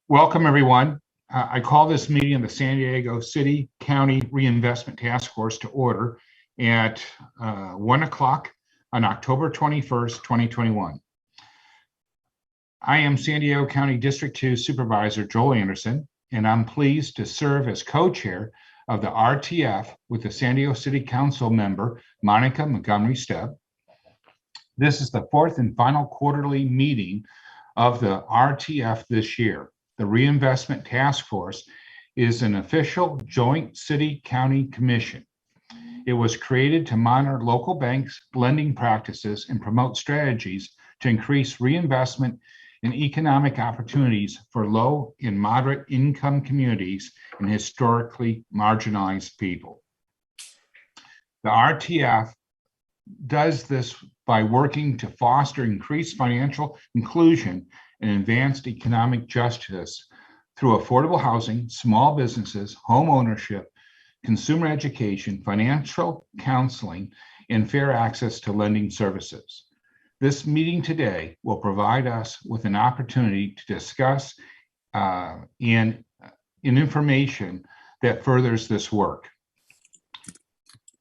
Welcome, everyone. I call this meeting of the San Diego City County Reinvestment Task Force to order at 1 o'clock on October 21st, 2021. I am San Diego County District 2 Supervisor Joel Anderson, and I'm pleased to serve as co-chair of the RTF with the San Diego City Council member, Monica Montgomery Stepp. This is the fourth and final quarterly meeting of the RTF this year. The Reinvestment Task Force is an official joint city-county commission. It was created to monitor local banks' lending practices and promote strategies to increase reinvestment and economic opportunities for low and moderate income communities and historically marginalized people. The RTF does this by working to foster increased financial inclusion and advanced economic justice through affordable housing, small businesses, home ownership, consumer education, financial counseling, and fair access to lending services. This meeting today will provide us with an opportunity to discuss information that furthers this work.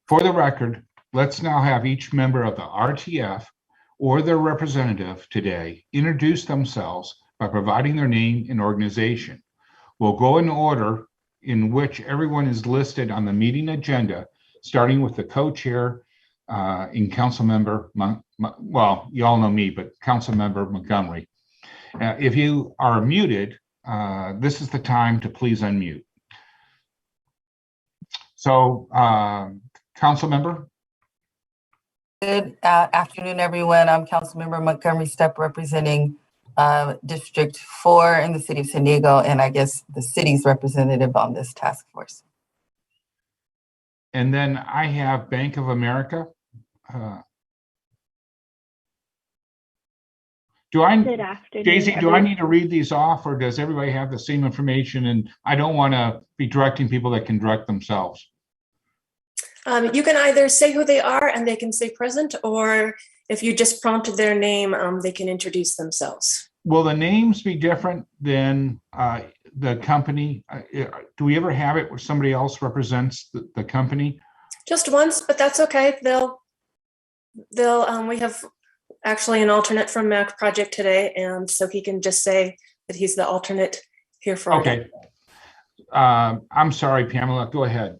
For the record, let's now have each member of the RTF or their representative today introduce themselves by providing their name and organization. We'll go in order in which everyone is listed on the meeting agenda, starting with the co-chair and council member, well, you all know me, but council member Montgomery. If you are muted, this is the time to please unmute. So, council member. Good afternoon, everyone. I'm Councilmember Montgomery Stepp, representing District 4 in the city of San Diego, and I guess the city's representative on this task force. And then I have Bank of America. Good afternoon, Daisy, everyone. do I need to read these off, or does everybody have the same information? And I don't want to be directing people that can direct themselves. You can either say who they are and they can say present, or if you just prompted their name, they can introduce themselves. Will the names be different than the company? Do we ever have it where somebody else represents the company? Just once, but that's okay. We have actually an alternate from Mac Project today, and so he can just say that he's the alternate here for. Okay. I'm sorry, Pamela. Go ahead.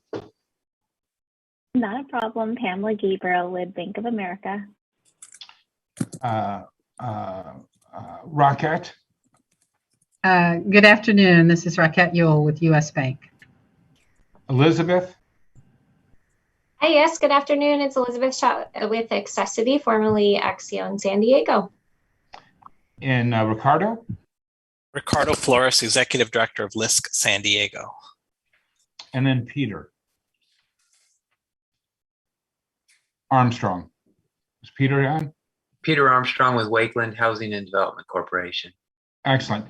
Not a problem. Pamela Gabriel with Bank of America. Rocket. Good afternoon. This is Raquette Yule with U.S. Bank. Elizabeth. Hi, yes. Good afternoon. It's Elizabeth Shaw with Accessity, formerly Axio in San Diego. And Ricardo. Ricardo Flores, Executive Director of LISC San Diego. And then Peter Armstrong. Is Peter on? Peter Armstrong with Wakeland Housing and Development Corporation. Excellent.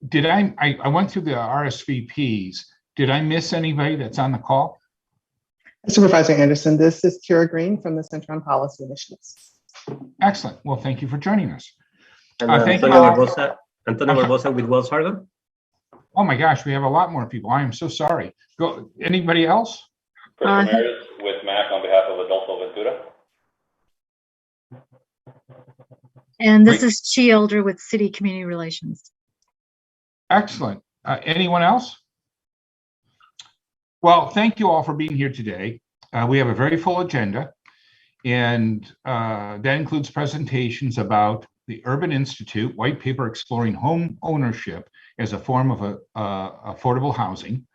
Did I went through the RSVPs. Did I miss anybody that's on the call? Supervisor Anderson, this is Cra Green from the Center on Policy Initiatives. Excellent. Well, thank you for joining us. And Antonio Barbosa with Wells Fargo. Oh my gosh, we have a lot more people. I am so sorry. Go. Anybody else? Chris Ramirez with MAC on behalf of Adolfo Ventura. And this is Chi Elder with City Community Relations. Excellent. Anyone else? Well, thank you all for being here today. We have a very full agenda, and that includes presentations about the Urban Institute white paper exploring home ownership as a form of affordable housing,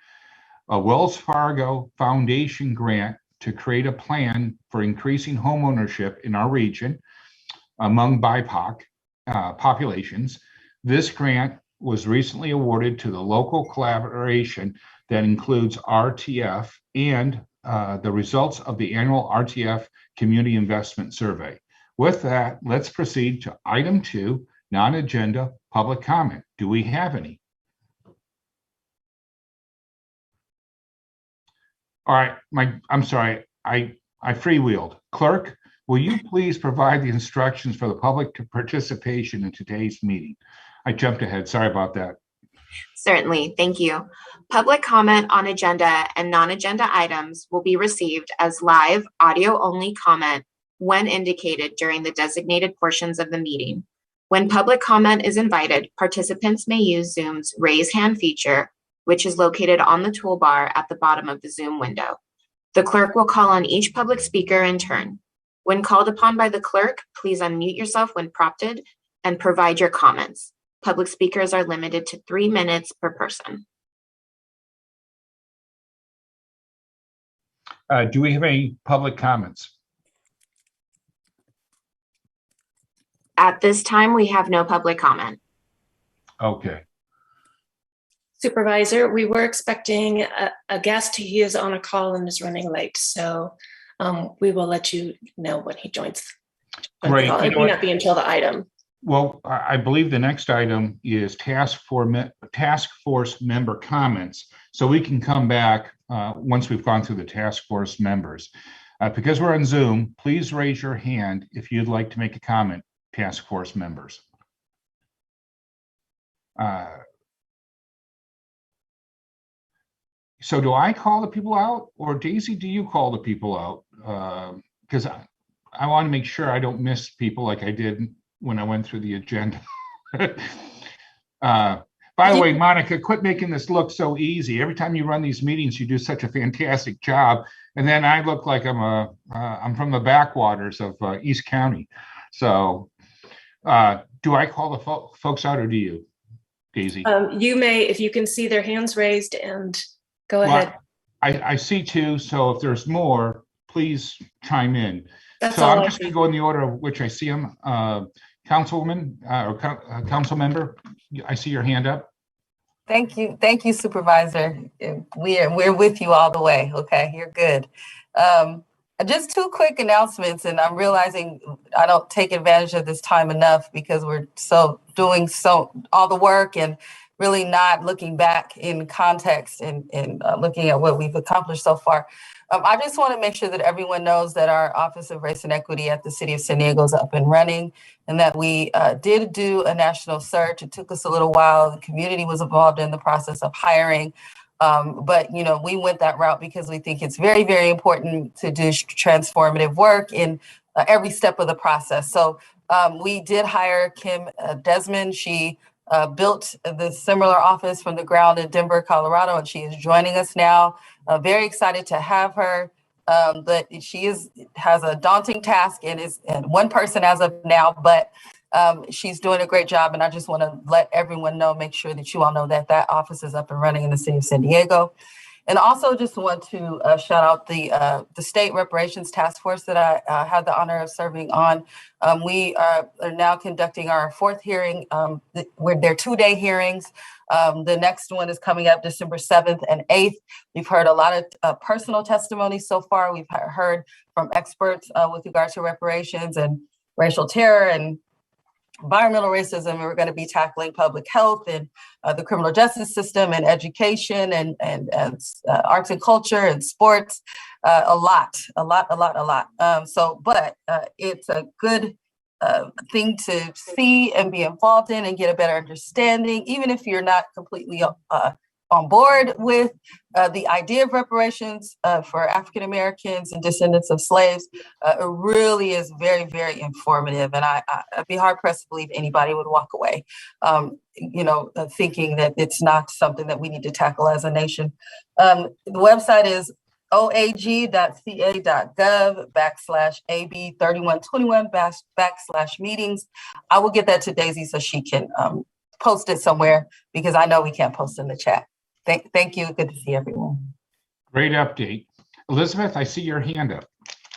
a Wells Fargo Foundation grant to create a plan for increasing home ownership in our region among BIPOC populations. This grant was recently awarded to the local collaboration that includes RTF and the results of the annual RTF Community Investment Survey. With that, let's proceed to item 2, non-agenda public comment. Do we have any? All right, I'm sorry, I freewheeled. Clerk, will you please provide the instructions for the public participation in today's meeting? I jumped ahead, sorry about that. Certainly, thank you. Public comment on agenda and non-agenda items will be received as live audio-only comment when indicated during the designated portions of the meeting. When public comment is invited, participants may use Zoom's raise hand feature, which is located on the toolbar at the bottom of the Zoom window. The clerk will call on each public speaker in turn. When called upon by the clerk, please unmute yourself when prompted and provide your comments. Public speakers are limited to 3 minutes per person. Do we have any public comments? At this time, we have no public comment. Okay. Supervisor, we were expecting a guest. He is on a call and is running late. So we will let you know when he joins. Great. It may not be until the item. Well, I believe the next item is task force member comments. So we can come back once we've gone through the task force members. Because we're on Zoom, please raise your hand if you'd like to make a comment, task force members. So do I call the people out, or Daisy, do you call the people out? Because I want to make sure I don't miss people like I did when I went through the agenda. By the way, Monica, quit making this look so easy. Every time you run these meetings, you do such a fantastic job, and then I look like I'm from the backwaters of East County. So, do I call the folks out, or do you, Daisy? You may, if you can see their hands raised, and go ahead. I see two, so if there's more, please chime in. That's so all I'm just going to go in the order of which I see them. Councilwoman or council member, I see your hand up. Thank you, Supervisor. We're with you all the way. Okay, you're good. Just two quick announcements, and I'm realizing I don't take advantage of this time enough because we're doing all the work and really not looking back in context and looking at what we've accomplished so far. I just want to make sure that everyone knows that our Office of Race and Equity at the City of San Diego is up and running, and that we did do a national search. It took us a little while. The community was involved in the process of hiring. But we went that route because we think it's very, very important to do transformative work in every step of the process. So we did hire Kim Desmond. She built the similar office from the ground in Denver, Colorado, and she is joining us now. Very excited to have her. But she has a daunting task and is one person as of now, but she's doing a great job. And I just want to let everyone know, make sure that you all know that that office is up and running in the city of San Diego. And also just want to shout out the State Reparations Task Force that I had the honor of serving on. We are now conducting our fourth hearing. They're 2-day hearings. The next one is coming up December 7th and 8th. We've heard a lot of personal testimony so far. We've heard from experts with regards to reparations and racial terror and environmental racism, and we're going to be tackling public health and the criminal justice system and education and arts and culture and sports, a lot. But it's a good thing to see and be involved in and get a better understanding, even if you're not completely on board with the idea of reparations for African Americans and descendants of slaves. It really is very, very informative, and I'd be hard pressed to believe anybody would walk away, thinking that it's not something that we need to tackle as a nation. The website is oag.ca.gov/AB3121/meetings. I will get that to Daisy so she can post it somewhere, because I know we can't post in the chat. Thank you. Good to see everyone. Great update. Elizabeth, I see your hand up.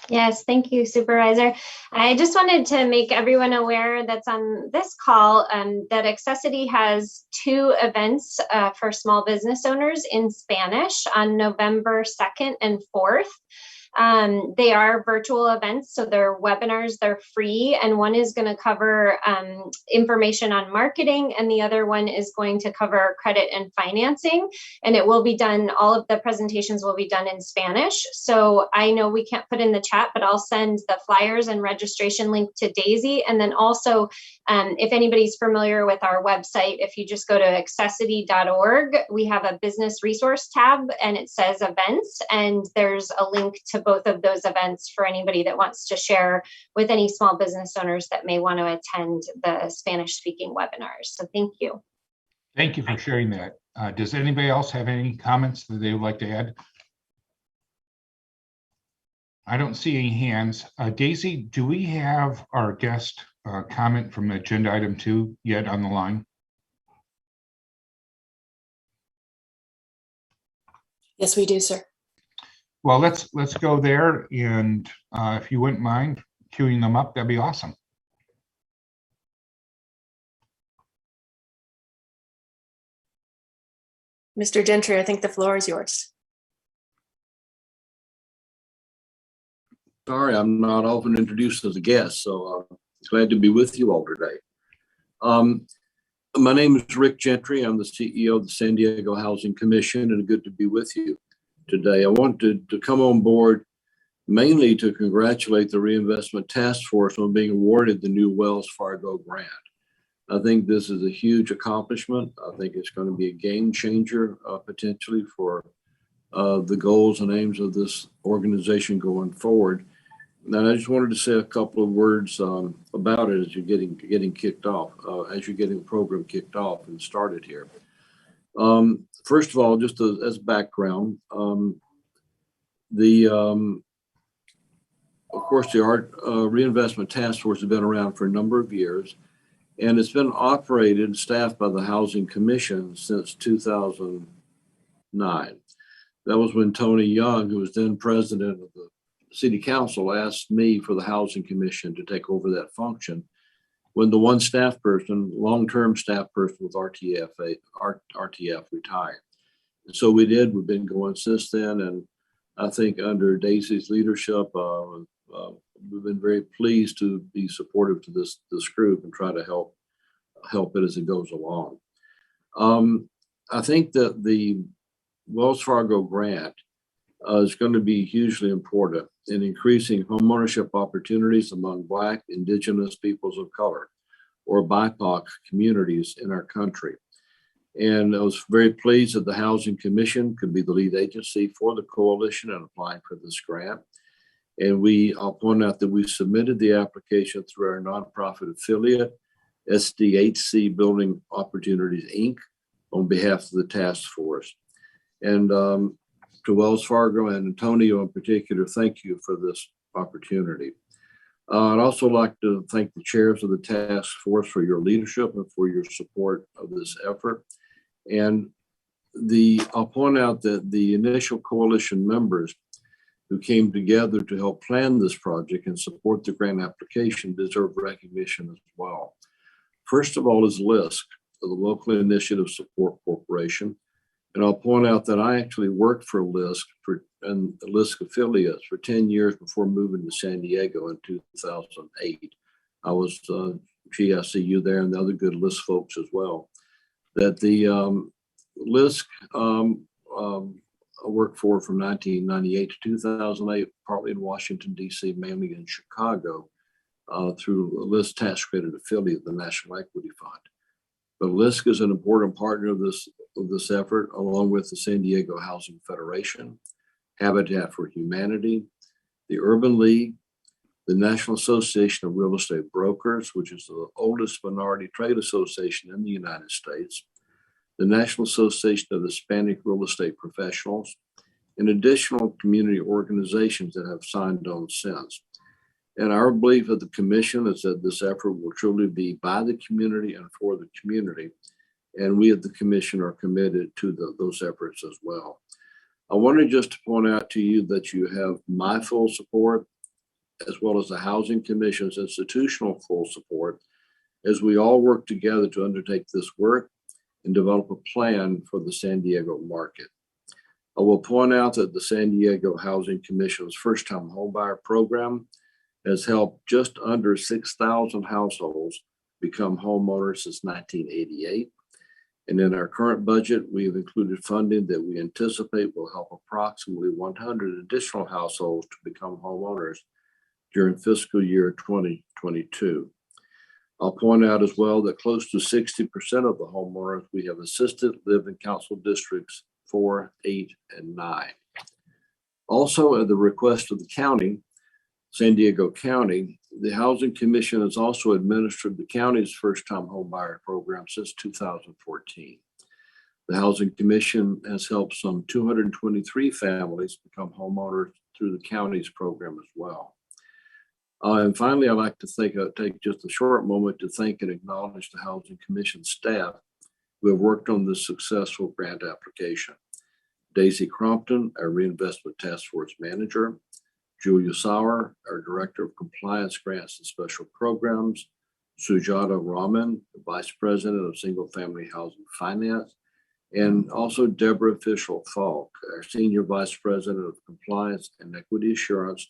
Yes, thank you, Supervisor. I just wanted to make everyone aware that's on this call that Accessity has 2 events for small business owners in Spanish on November 2nd and 4th. They are virtual events, so they're webinars, they're free, and one is going to cover information on marketing, and the other one is going to cover credit and financing. And it will be done, all of the presentations will be done in Spanish. So I know we can't put in the chat, but I'll send the flyers and registration link to Daisy. And then also, if anybody's familiar with our website, if you just go to accessity.org, we have a business resource tab and it says events, and there's a link to both of those events for anybody that wants to share with any small business owners that may want to attend the Spanish speaking webinars. So thank you. Thank you for sharing that. Does anybody else have any comments that they would like to add? I don't see any hands. Daisy, do we have our guest comment from agenda item 2 yet on the line? Yes, we do, sir. Well, let's go there, and if you wouldn't mind queuing them up, that'd be awesome. Mr. Gentry, I think the floor is yours. Sorry, I'm not often introduced as a guest, so glad to be with you all today. My name is Rick Gentry. I'm the CEO of the San Diego Housing Commission, and good to be with you today. I wanted to come on board mainly to congratulate the Reinvestment Task Force on being awarded the new Wells Fargo grant. I think this is a huge accomplishment. I think it's going to be a game changer potentially for the goals and aims of this organization going forward. And I just wanted to say a couple of words about it as you're getting kicked off, as you're getting the program kicked off and started here. First of all, just as background, of course, the Reinvestment Task Force has been around for a number of years, and it's been operated, staffed by the Housing Commission since 2009. That was when Tony Young, who was then president of the City Council, asked me for the Housing Commission to take over that function when the one staff person, long-term staff person with RTF retired. And so we did. We've been going since then, and I think under Daisy's leadership, we've been very pleased to be supportive to this group and try to help it as it goes along. I think that the Wells Fargo grant is going to be hugely important in increasing homeownership opportunities among Black, Indigenous peoples of color, or BIPOC communities in our country. And I was very pleased that the Housing Commission could be the lead agency for the coalition in applying for this grant. And I'll point out that we submitted the application through our nonprofit affiliate, SDHC Building Opportunities, Inc., on behalf of the task force. And to Wells Fargo and Antonio in particular, thank you for this opportunity. I'd also like to thank the chairs of the task force for your leadership and for your support of this effort. And I'll point out that the initial coalition members who came together to help plan this project and support the grant application deserve recognition as well. First of all is LISC, the Local Initiative Support Corporation. And I'll point out that I actually worked for LISC and the LISC affiliates for 10 years before moving to San Diego in 2008. I was, I see you there and the other good LISC folks as well. That the LISC I worked for from 1998 to 2008, partly in Washington, D.C., mainly in Chicago, through a LISC tax credit affiliate, the National Equity Fund. But LISC is an important partner of this effort, along with the San Diego Housing Federation, Habitat for Humanity, the Urban League, the National Association of Real Estate Brokers, which is the oldest minority trade association in the United States, the National Association of Hispanic Real Estate Professionals, and additional community organizations that have signed on since. And our belief at the Commission is that this effort will truly be by the community and for the community. And we at the Commission are committed to those efforts as well. I wanted just to point out to you that you have my full support, as well as the Housing Commission's institutional full support, as we all work together to undertake this work and develop a plan for the San Diego market. I will point out that the San Diego Housing Commission's first-time homebuyer program has helped just under 6,000 households become homeowners since 1988. And in our current budget, we have included funding that we anticipate will help approximately 100 additional households to become homeowners during fiscal year 2022. I'll point out as well that close to 60% of the homeowners we have assisted live in council districts 4, 8, and 9. Also, at the request of the county, San Diego County, the Housing Commission has also administered the county's first-time homebuyer program since 2014. The Housing Commission has helped some 223 families become homeowners through the county's program as well. And finally, I'd like to take just a short moment to thank and acknowledge the Housing Commission staff who have worked on this successful grant application. Daisy Crompton, our Reinvestment Task Force Manager, Julia Sauer, our Director of Compliance, Grants, and Special Programs, Sujata Raman, the Vice President of Single Family Housing Finance, and also Deborah Fischel-Falk, our Senior Vice President of Compliance and Equity Assurance,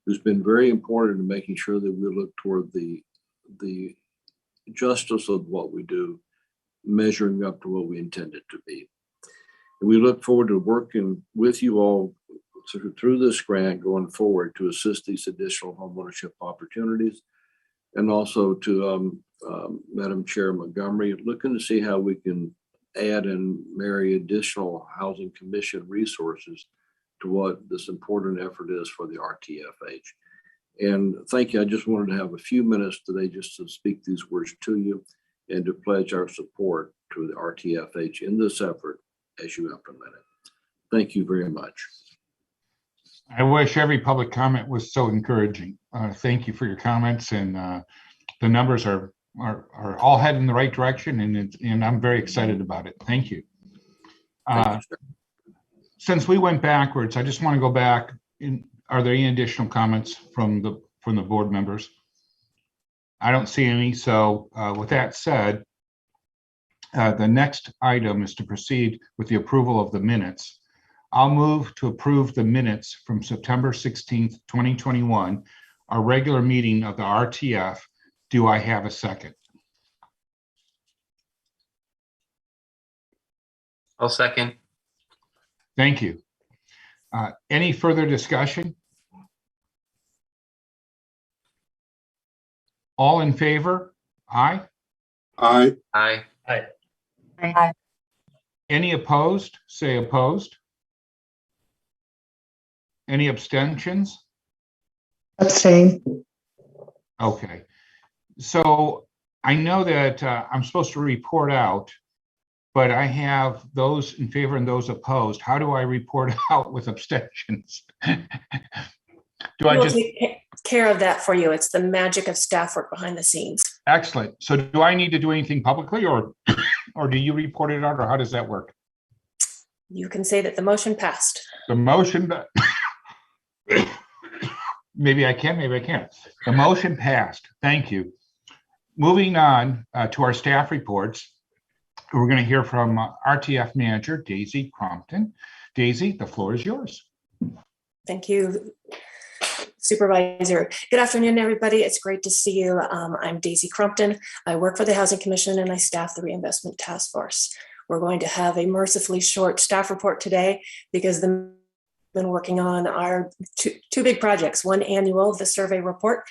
who's been very important in making sure that we look toward the justice of what we do, measuring up to what we intend it to be. And we look forward to working with you all through this grant going forward to assist these additional homeownership opportunities. And also to Madam Chair Montgomery, looking to see how we can add and marry additional Housing Commission resources to what this important effort is for the RTFH. And thank you. I just wanted to have a few minutes today just to speak these words to you and to pledge our support to the RTFH in this effort as you implement it. Thank you very much. I wish every public comment was so encouraging. Thank you for your comments, and the numbers are all heading in the right direction, and I'm very excited about it. Thank you. Since we went backwards, I just want to go back. Are there any additional comments from the board members? I don't see any. So with that said, the next item is to proceed with the approval of the minutes. I'll move to approve the minutes from September 16th, 2021, our regular meeting of the RTF. Do I have a second? I'll second. Thank you. Any further discussion? All in favor? Aye. Aye. Aye. Aye. Aye. Any opposed? Say opposed. Any abstentions? Abstain. Okay. So I know that I'm supposed to report out, but I have those in favor and those opposed. How do I report out with abstentions? Do I We'll just take care of that for you. It's the magic of staff work behind the scenes. excellent. So do I need to do anything publicly, or do you report it out, or how does that work? You can say that the motion passed. The motion, maybe I can, maybe I can't. The motion passed. Thank you. Moving on to our staff reports. We're going to hear from RTF Manager Daisy Crompton. Daisy, the floor is yours. Thank you, Supervisor. Good afternoon, everybody. It's great to see you. I'm Daisy Crompton. I work for the Housing Commission and I staff the Reinvestment Task Force. We're going to have a mercifully short staff report today because we've been working on our two big projects, one annual, the survey report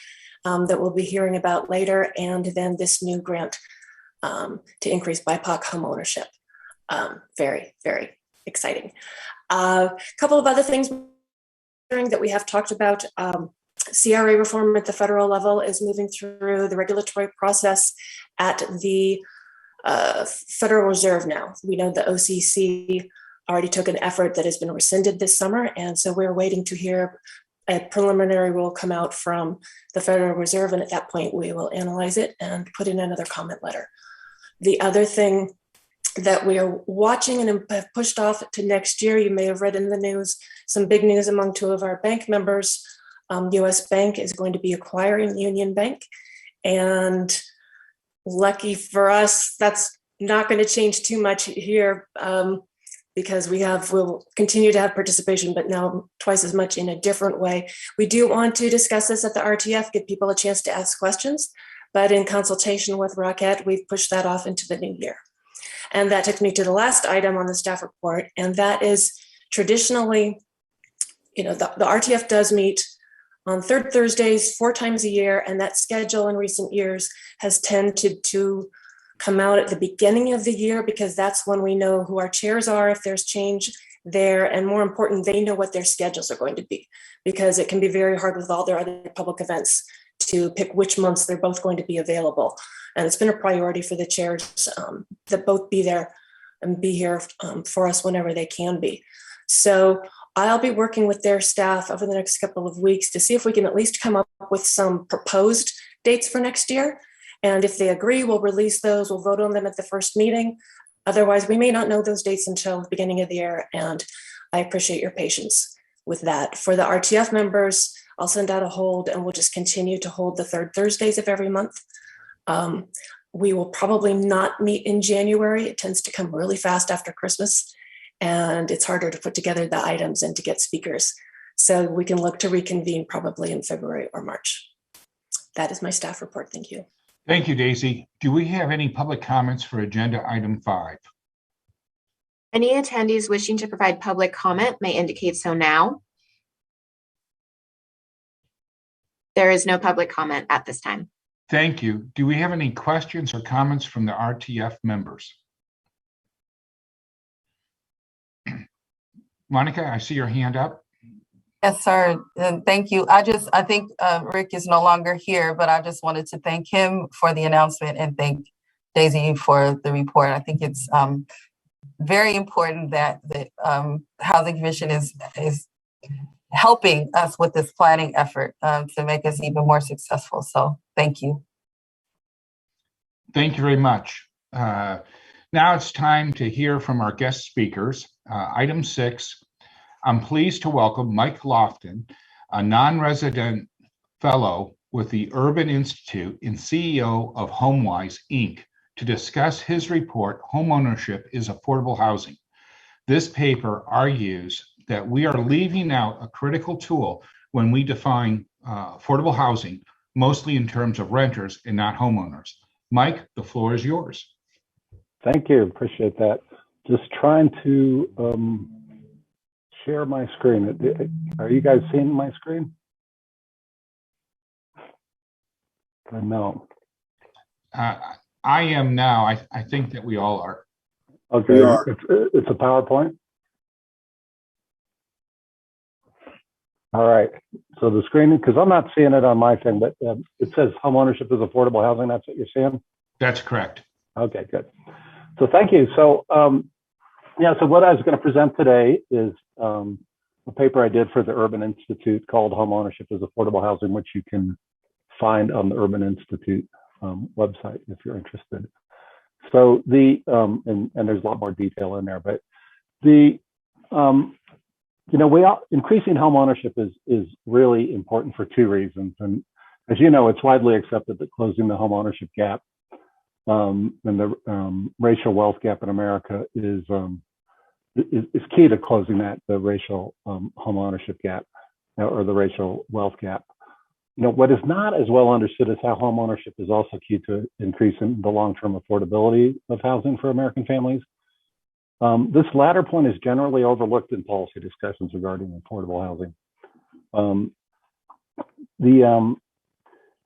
that we'll be hearing about later, and then this new grant to increase BIPOC home ownership. Very, very exciting. A couple of other things that we have talked about. CRA reform at the federal level is moving through the regulatory process at the Federal Reserve now. We know the OCC already took an effort that has been rescinded this summer, and so we're waiting to hear a preliminary rule come out from the Federal Reserve, and at that point we will analyze it and put in another comment letter. The other thing that we are watching and have pushed off to next year, you may have read in the news, some big news among two of our bank members. US Bank is going to be acquiring Union Bank, and lucky for us, that's not going to change too much here. because we'll continue to have participation, but now twice as much in a different way. We do want to discuss this at the RTF, give people a chance to ask questions, but in consultation with Rocket, we've pushed that off into the new year. And that took me to the last item on the staff report, and that is traditionally, the RTF does meet on third Thursdays 4 times a year, and that schedule in recent years has tended to come out at the beginning of the year because that's when we know who our chairs are, if there's change there, and more important, they know what their schedules are going to be, because it can be very hard with all their other public events to pick which months they're both going to be available. And it's been a priority for the chairs that both be there and be here for us whenever they can be. So I'll be working with their staff over the next couple of weeks to see if we can at least come up with some proposed dates for next year. And if they agree, we'll release those, we'll vote on them at the first meeting. Otherwise, we may not know those dates until the beginning of the year, and I appreciate your patience with that. For the RTF members, I'll send out a hold and we'll just continue to hold the third Thursdays of every month. We will probably not meet in January. It tends to come really fast after Christmas, and it's harder to put together the items and to get speakers. So we can look to reconvene probably in February or March. That is my staff report. Thank you. Thank you, Daisy. Do we have any public comments for agenda item 5? Any attendees wishing to provide public comment may indicate so now. There is no public comment at this time. Thank you. Do we have any questions or comments from the RTF members? Monica, I see your hand up. Yes, sir. And thank you. I think Rick is no longer here, but I just wanted to thank him for the announcement and thank Daisy for the report. I think it's very important that the Housing Commission is helping us with this planning effort to make us even more successful. So thank you. Thank you very much. Now it's time to hear from our guest speakers. Item 6. I'm pleased to welcome Mike Lofton, a non-resident fellow with the Urban Institute and CEO of HomeWise, Inc., to discuss his report, Homeownership is Affordable Housing. This paper argues that we are leaving out a critical tool when we define affordable housing, mostly in terms of renters and not homeowners. Mike, the floor is yours. Thank you. Appreciate that. Just trying to share my screen. Are you guys seeing my screen? No. I am now. I think that we all are. Okay. It's a PowerPoint. All right. So the screen, because I'm not seeing it on my thing, but it says homeownership is affordable housing. That's what you're seeing? That's correct. Okay, good. So thank you. So so what I was going to present today is a paper I did for the Urban Institute called Homeownership is Affordable Housing, which you can find on the Urban Institute website if you're interested. So and there's a lot more detail in there, but increasing homeownership is really important for 2 reasons. And as you know, it's widely accepted that closing the homeownership gap and the racial wealth gap in America is key to closing the racial homeownership gap or the racial wealth gap. What is not as well understood is how homeownership is also key to increasing the long-term affordability of housing for American families. This latter point is generally overlooked in policy discussions regarding affordable housing.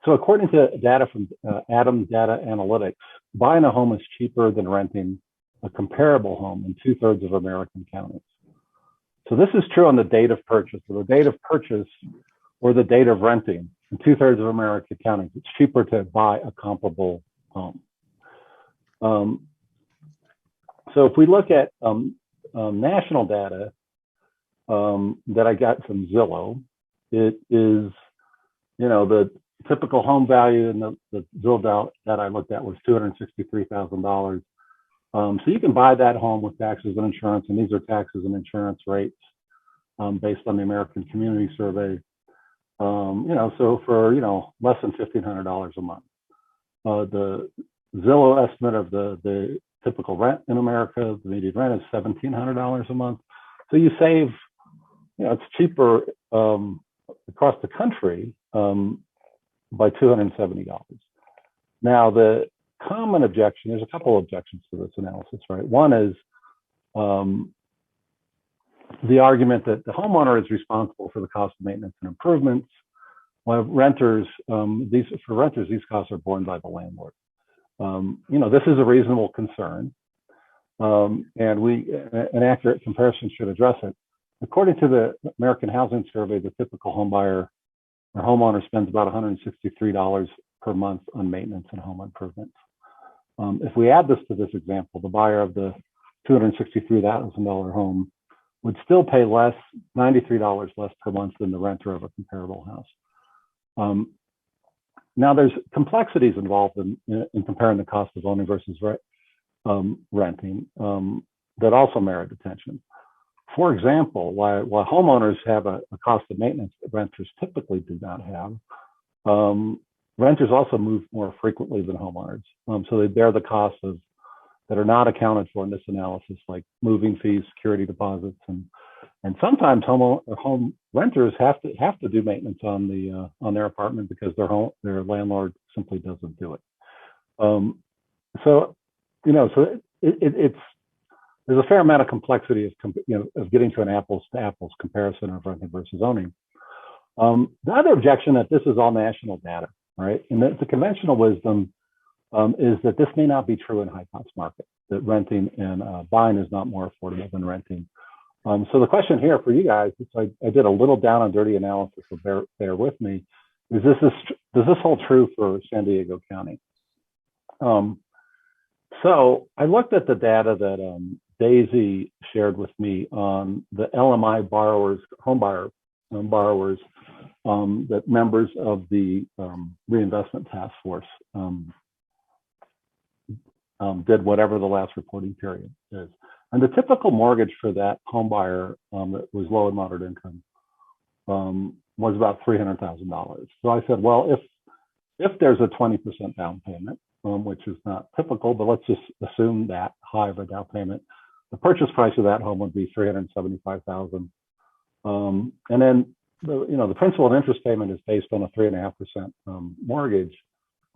So according to data from Adams Data Analytics, buying a home is cheaper than renting a comparable home in 2/3 of American counties. So this is true on the date of purchase. So the date of purchase or the date of renting in 2/3 of American counties, it's cheaper to buy a comparable home. So if we look at national data that I got from Zillow, it is, the typical home value in the Zillow that I looked at was $263,000. So you can buy that home with taxes and insurance, and these are taxes and insurance rates based on the American Community Survey. So for less than $1,500 a month. The Zillow estimate of the typical rent in America. The median rent is $1,700 a month. So you save, it's cheaper across the country by $270. Now, the common objection, there's a couple of objections to this analysis, right? One is the argument that the homeowner is responsible for the cost of maintenance and improvements, while renters, these costs are borne by the landlord. This is a reasonable concern, and an accurate comparison should address it. According to the American Housing Survey, the typical home buyer or homeowner spends about $163 per month on maintenance and home improvements. If we add this to this example, the buyer of the $263,000 home would still pay less, $93 less per month than the renter of a comparable house. Now, there's complexities involved in comparing the cost of owning versus renting that also merit attention. For example, while homeowners have a cost of maintenance that renters typically do not have, renters also move more frequently than homeowners. So they bear the costs that are not accounted for in this analysis, like moving fees, security deposits, and sometimes home renters have to do maintenance on their apartment because their landlord simply doesn't do it. There's a fair amount of complexity of getting to an apples to apples comparison of renting versus owning. The other objection that this is all national data, right? And the conventional wisdom is that this may not be true in high cost markets, that renting and buying is not more affordable than renting. So the question here for you guys, I did a little down and dirty analysis, so bear with me, does this hold true for San Diego County? So I looked at the data that Daisy shared with me on the LMI borrowers, homebuyer borrowers, that members of the Reinvestment Task Force did whatever the last reporting period is. And the typical mortgage for that home buyer that was low and moderate income was about $300,000. So I said, well, if there's a 20% down payment, which is not typical, but let's just assume that high of a down payment, the purchase price of that home would be $375,000. And then the principal and interest payment is based on a 3.5% mortgage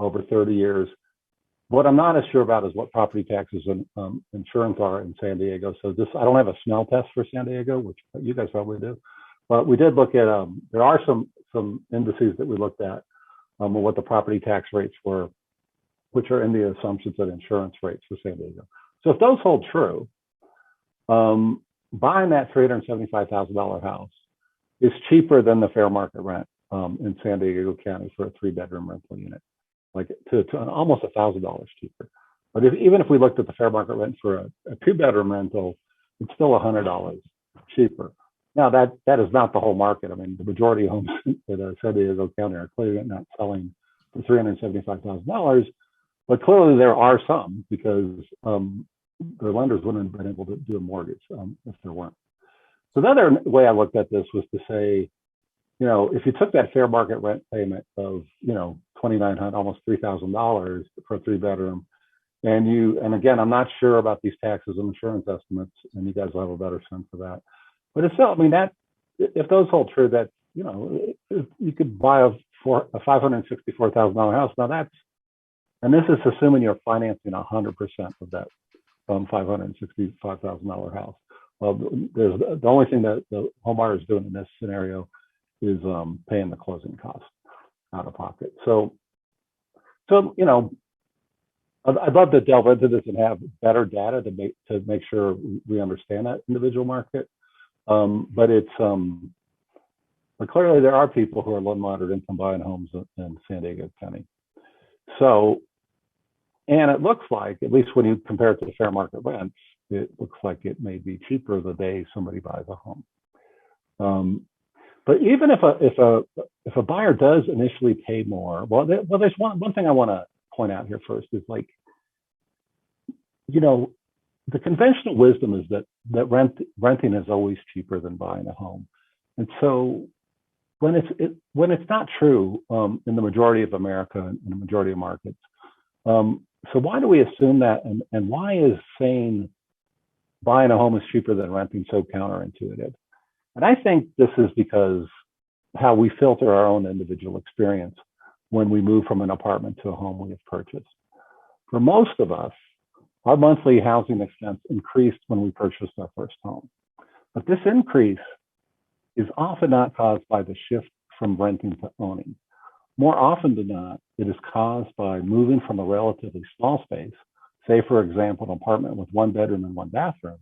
over 30 years. What I'm not as sure about is what property taxes and insurance are in San Diego. So I don't have a smell test for San Diego, which you guys probably do. But we did look at, there are some indices that we looked at what the property tax rates were, which are in the assumptions and insurance rates for San Diego. So if those hold true, buying that $375,000 house is cheaper than the fair market rent in San Diego County for a 3-bedroom rental unit, like to almost $1,000 cheaper. But even if we looked at the fair market rent for a 2-bedroom rental, it's still $100 cheaper. Now that is not the whole market. I mean, the majority of homes in San Diego County are clearly not selling for $375,000, but clearly there are some because the lenders wouldn't have been able to do a mortgage if there weren't. So the other way I looked at this was to say, if you took that fair market rent payment of, $2,900, almost $3,000 for a 3-bedroom, and again, I'm not sure about these taxes and insurance estimates, and you guys will have a better sense of that. But it's still, I mean, that if those hold true, that you could buy a $564,000 house. Now and this is assuming you're financing 100% of that $565,000 house. Well, the only thing that the homebuyer is doing in this scenario is paying the closing costs out of pocket. So I'd love to delve into this and have better data to make sure we understand that individual market. But clearly there are people who are low and moderate income buying homes in San Diego County. So, and it looks like, at least when you compare it to the fair market rents, it looks like it may be cheaper the day somebody buys a home. But even if a buyer does initially pay more, there's one thing I want to point out here first is the conventional wisdom is that renting is always cheaper than buying a home, and so when it's not true in the majority of America and in the majority of markets, So why do we assume that, and why is saying buying a home is cheaper than renting so counterintuitive? And I think this is because how we filter our own individual experience when we move from an apartment to a home we have purchased. For most of us, our monthly housing expense increased when we purchased our first home. But this increase is often not caused by the shift from renting to owning. More often than not, it is caused by moving from a relatively small space, say for example, an apartment with 1 bedroom and 1 bathroom,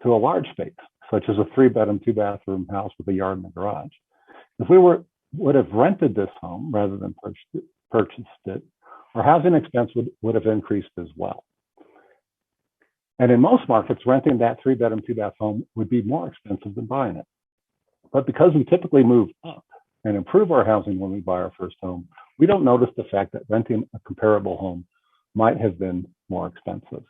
to a large space, such as a 3-bedroom, 2-bathroom house with a yard and a garage. If we would have rented this home rather than purchased it, our housing expense would have increased as well. And in most markets, renting that 3-bedroom, 2-bath home would be more expensive than buying it. But because we typically move up and improve our housing when we buy our first home, we don't notice the fact that renting a comparable home might have been more expensive.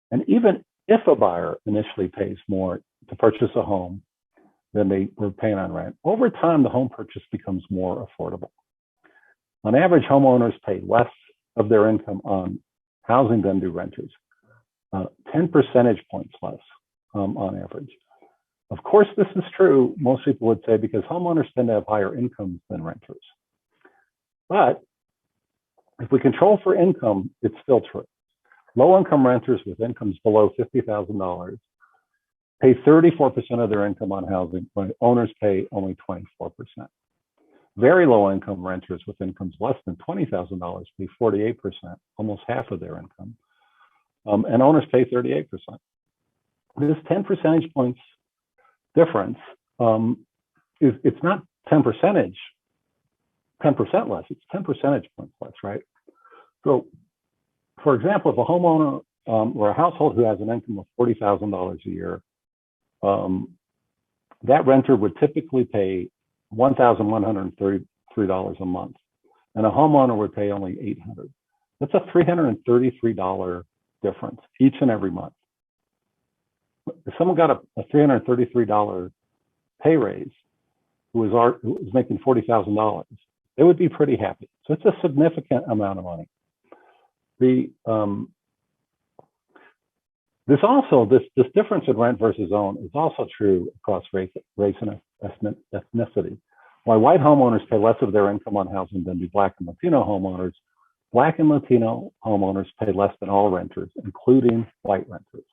And even if a buyer initially pays more to purchase a home than they were paying on rent, over time, the home purchase becomes more affordable. On average, homeowners pay less of their income on housing than do renters, 10 percentage points less on average. Of course, this is true, most people would say, because homeowners tend to have higher incomes than renters. But if we control for income, it's still true. Low-income renters with incomes below $50,000 pay 34% of their income on housing, when owners pay only 24%. Very low-income renters with incomes less than $20,000 pay 48%, almost half of their income, and owners pay 38%. This 10 percentage points difference it's not 10% less, it's 10 percentage points less, right? So, for example, if a homeowner or a household who has an income of $40,000 a year, that renter would typically pay $1,133 a month, and a homeowner would pay only $800. That's a $333 difference each and every month. If someone got a $333 pay raise who was making $40,000, they would be pretty happy. So it's a significant amount of money. This difference in rent versus own is also true across race and ethnicity. While white homeowners pay less of their income on housing than do Black and Latino homeowners, Black and Latino homeowners pay less than all renters, including white renters.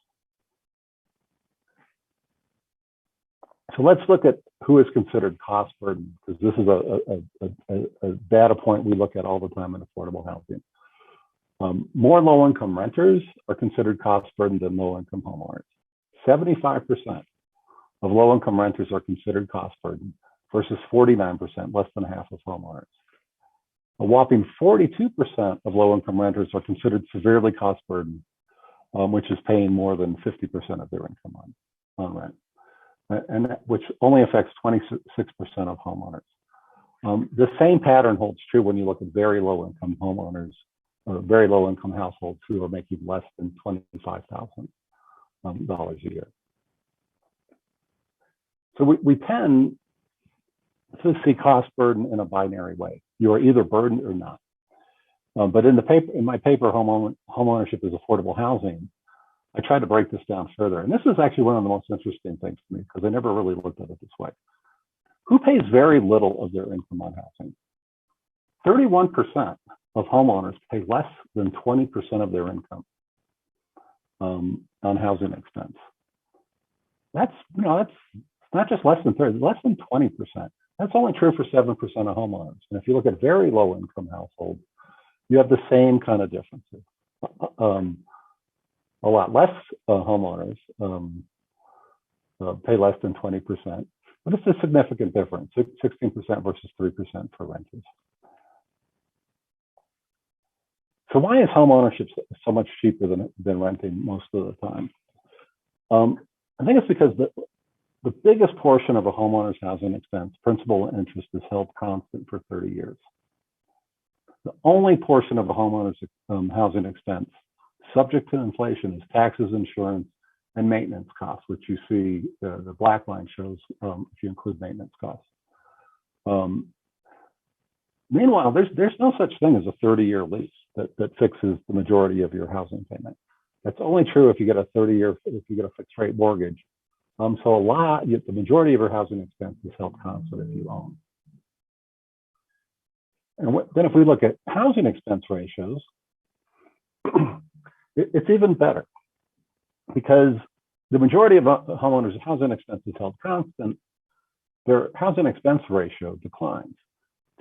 So let's look at who is considered cost burden, because this is a data point we look at all the time in affordable housing. More low-income renters are considered cost burden than low-income homeowners. 75% of low-income renters are considered cost burden versus 49%, less than half of homeowners. A whopping 42% of low-income renters are considered severely cost burden, which is paying more than 50% of their income on rent, and which only affects 26% of homeowners. The same pattern holds true when you look at very low-income homeowners or very low-income households who are making less than $25,000 a year. So we tend to see cost burden in a binary way. You are either burdened or not. But in my paper, Homeownership is Affordable Housing, I tried to break this down further. And this is actually one of the most interesting things to me, because I never really looked at it this way. Who pays very little of their income on housing? 31% of homeowners pay less than 20% of their income on housing expense. That's not just less than 30, less than 20%. That's only true for 7% of homeowners. And if you look at very low income households, you have the same kind of differences. A lot less homeowners pay less than 20%, but it's a significant difference, 16% versus 3% for renters. So why is homeownership so much cheaper than renting most of the time? I think it's because the biggest portion of a homeowner's housing expense, principal and interest, is held constant for 30 years. The only portion of a homeowner's housing expense subject to inflation is taxes, insurance, and maintenance costs, which you see the black line shows if you include maintenance costs. Meanwhile, there's no such thing as a 30-year lease that fixes the majority of your housing payment. That's only true if you get a 30-year, if you get a fixed rate mortgage. So the majority of your housing expense is held constant if you own. And then if we look at housing expense ratios, it's even better, because the majority of homeowners' housing expense is held constant. Their housing expense ratio declines.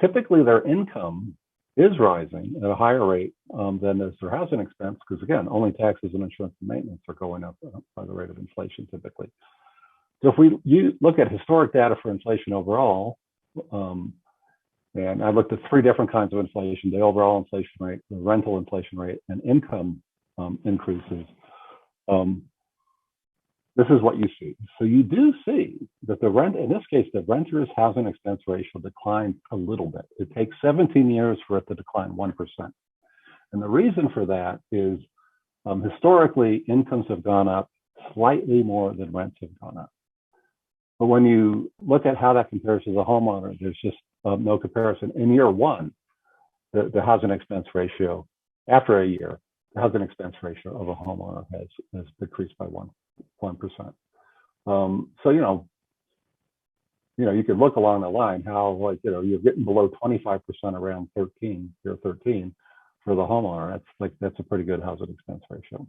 Typically, their income is rising at a higher rate than is their housing expense, because again, only taxes and insurance and maintenance are going up by the rate of inflation typically. So if you look at historic data for inflation overall, and I looked at 3 different kinds of inflation: the overall inflation rate, the rental inflation rate, and income increases. This is what you see. So you do see that in this case, the renter's housing expense ratio declined a little bit. It takes 17 years for it to decline 1%. And the reason for that is historically, incomes have gone up slightly more than rents have gone up. But when you look at how that compares to the homeowner, there's just no comparison. In year 1, the housing expense ratio, after a year, the housing expense ratio of a homeowner has decreased by 1%. So you could look along the line how you're getting below 25% around year 13 for the homeowner. That's a pretty good housing expense ratio.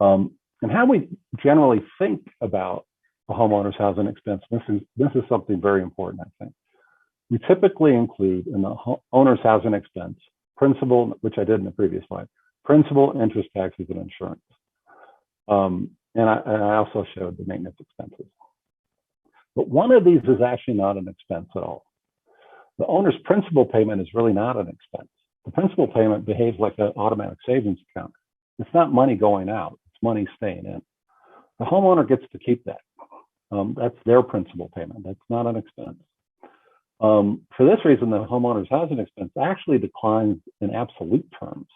And how we generally think about a homeowner's housing expense, this is something very important, I think. We typically include in the owner's housing expense principal, which I did in the previous slide, principal, interest, taxes, and insurance. And I also showed the maintenance expenses. But one of these is actually not an expense at all. The owner's principal payment is really not an expense. The principal payment behaves like an automatic savings account. It's not money going out, it's money staying in. The homeowner gets to keep that. That's their principal payment. That's not an expense. For this reason, the homeowner's housing expense actually declines in absolute terms,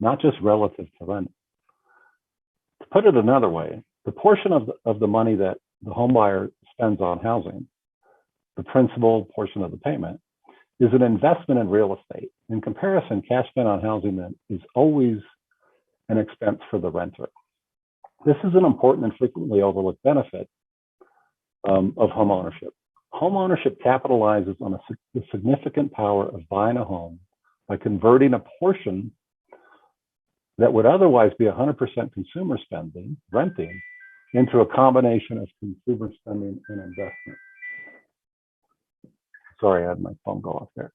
not just relative to rent. To put it another way, the portion of the money that the home buyer spends on housing, the principal portion of the payment, is an investment in real estate. In comparison, cash spent on housing then is always an expense for the renter. This is an important and frequently overlooked benefit of homeownership. Homeownership capitalizes on the significant power of buying a home by converting a portion that would otherwise be 100% consumer spending, renting, into a combination of consumer spending and investment. Sorry, I had my phone go off there.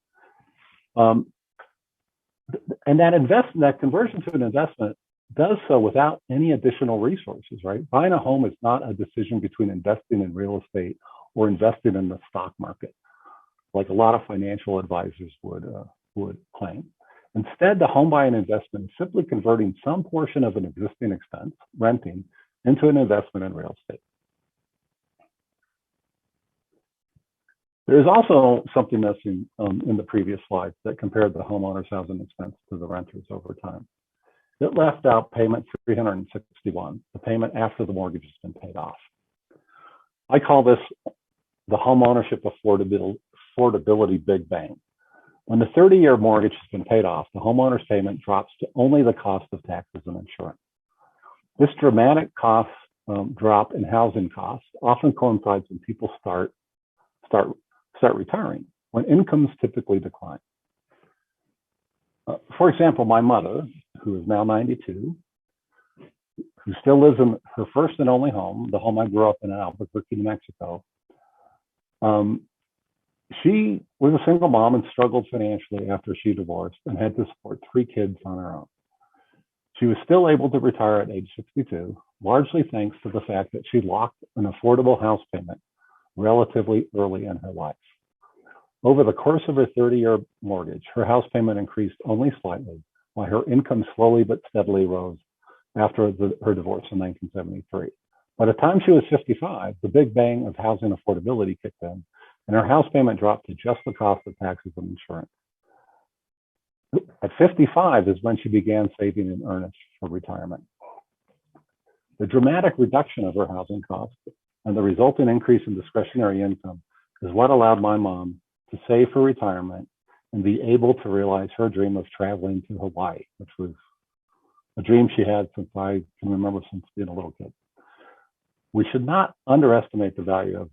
And that conversion to an investment does so without any additional resources, right? Buying a home is not a decision between investing in real estate or investing in the stock market, like a lot of financial advisors would claim. Instead, the home buying investment is simply converting some portion of an existing expense, renting, into an investment in real estate. There's also something missing in the previous slides that compared the homeowner's housing expense to the renter's over time. It left out payment 361, the payment after the mortgage has been paid off. I call this the homeownership affordability big bang. When the 30-year mortgage has been paid off, the homeowner's payment drops to only the cost of taxes and insurance. This dramatic cost drop in housing costs often coincides when people start retiring, when incomes typically decline. For example, my mother, who is now 92, who still lives in her first and only home, the home I grew up in Albuquerque, New Mexico. She was a single mom and struggled financially after she divorced and had to support 3 kids on her own. She was still able to retire at age 62, largely thanks to the fact that she locked an affordable house payment relatively early in her life. Over the course of her 30-year mortgage, her house payment increased only slightly, while her income slowly but steadily rose after her divorce in 1973. By the time she was 55, the big bang of housing affordability kicked in, and her house payment dropped to just the cost of taxes and insurance. At 55 is when she began saving in earnest for retirement. The dramatic reduction of her housing costs and the resulting increase in discretionary income is what allowed my mom to save for retirement, and be able to realize her dream of traveling to Hawaii, which was a dream she had since I can remember, since being a little kid. We should not underestimate the value of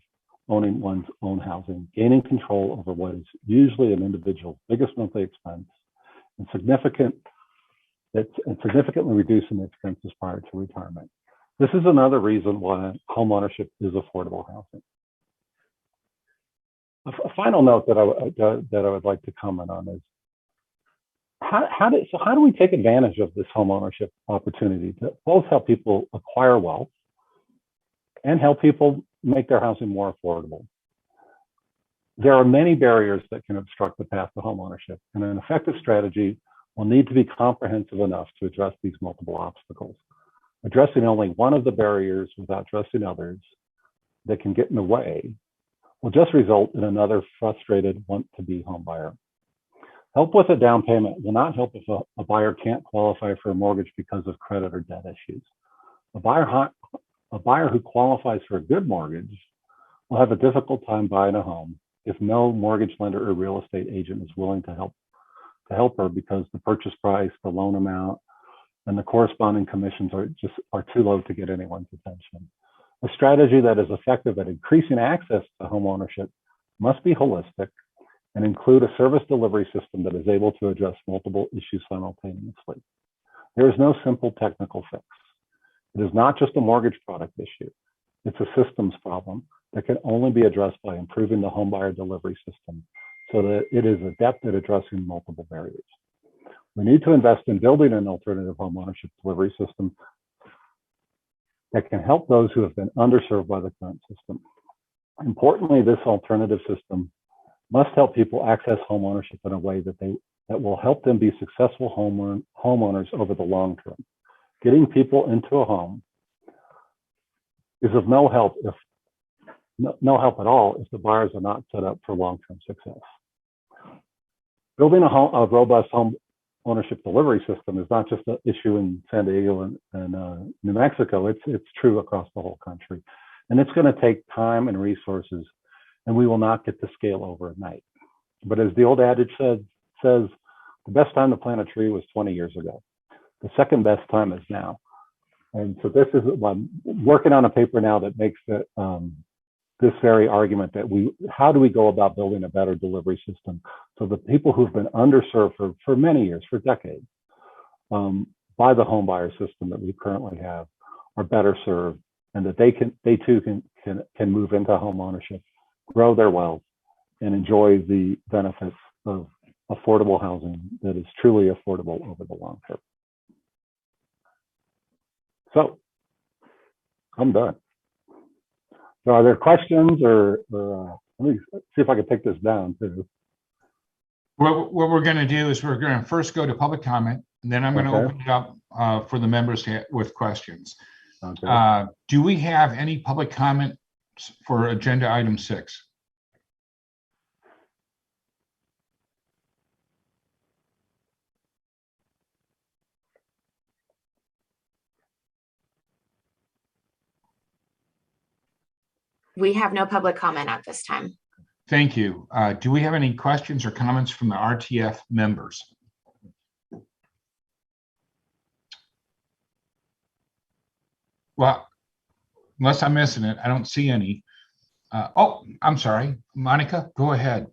owning one's own housing, gaining control over what is usually an individual's biggest monthly expense, and significantly reducing the expenses prior to retirement. This is another reason why homeownership is affordable housing. A final note that I would like to comment on is how do we take advantage of this homeownership opportunity to both help people acquire wealth and help people make their housing more affordable? There are many barriers that can obstruct the path to homeownership, and an effective strategy will need to be comprehensive enough to address these multiple obstacles. Addressing only one of the barriers without addressing others that can get in the way will just result in another frustrated want-to-be homebuyer. Help with a down payment will not help if a buyer can't qualify for a mortgage because of credit or debt issues. A buyer who qualifies for a good mortgage will have a difficult time buying a home if no mortgage lender or real estate agent is willing to help her, because the purchase price, the loan amount, and the corresponding commissions are too low to get anyone's attention. A strategy that is effective at increasing access to homeownership must be holistic and include a service delivery system that is able to address multiple issues simultaneously. There is no simple technical fix. It is not just a mortgage product issue. It's a systems problem that can only be addressed by improving the homebuyer delivery system so that it is adept at addressing multiple barriers. We need to invest in building an alternative homeownership delivery system that can help those who have been underserved by the current system. Importantly, this alternative system must help people access homeownership in a way that will help them be successful homeowners over the long term. Getting people into a home is of no help at all if the buyers are not set up for long-term success. Building a robust home ownership delivery system is not just an issue in San Diego and New Mexico. It's true across the whole country, and it's going to take time and resources, and we will not get to scale overnight. But as the old adage says, the best time to plant a tree was 20 years ago. The second best time is now. And so this is, I'm working on a paper now that makes this very argument that how do we go about building a better delivery system so that people who've been underserved for many years, for decades, by the home buyer system that we currently have are better served, and that they too can move into home ownership, grow their wealth, and enjoy the benefits of affordable housing that is truly affordable over the long term. So I'm done. So are there questions or let me see if I can take this down too. What we're going to do is we're going to first go to public comment, and then I'm going to open it up for the members with questions. Okay. Do we have any public comment for agenda item 6? We have no public comment at this time. Thank you. Do we have any questions or comments from the RTF members? Well, unless I'm missing it, I don't see any. Oh, I'm sorry. Monica, go ahead.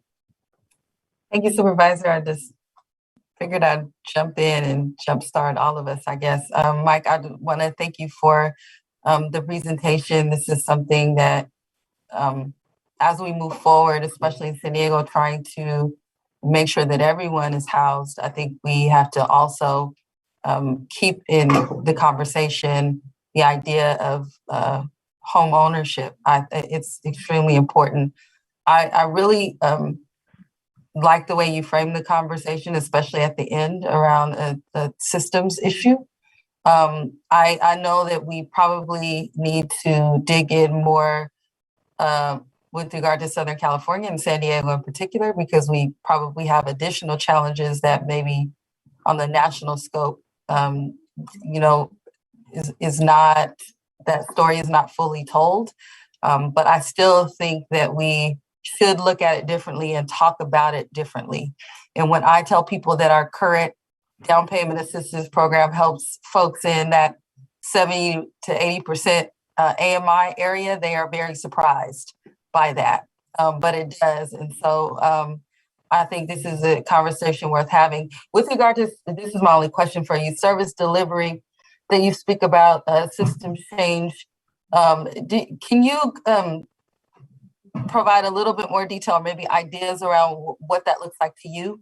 Thank you, Supervisor. I just figured I'd jump in and jumpstart all of us, I guess. Mike, I want to thank you for the presentation. This is something that as we move forward, especially in San Diego, trying to make sure that everyone is housed, I think we have to also keep in the conversation the idea of home ownership. It's extremely important. I really like the way you frame the conversation, especially at the end around a systems issue. I know that we probably need to dig in more with regard to Southern California and San Diego in particular, because we probably have additional challenges that maybe on the national scope, is not, that story is not fully told. But I still think that we should look at it differently and talk about it differently. And when I tell people that our current down payment assistance program helps folks in that 70 to 80% AMI area, they are very surprised by that, but it does. And so I think this is a conversation worth having. With regard to, this is my only question for you, service delivery that you speak about, system change. Can you provide a little bit more detail, maybe ideas around what that looks like to you?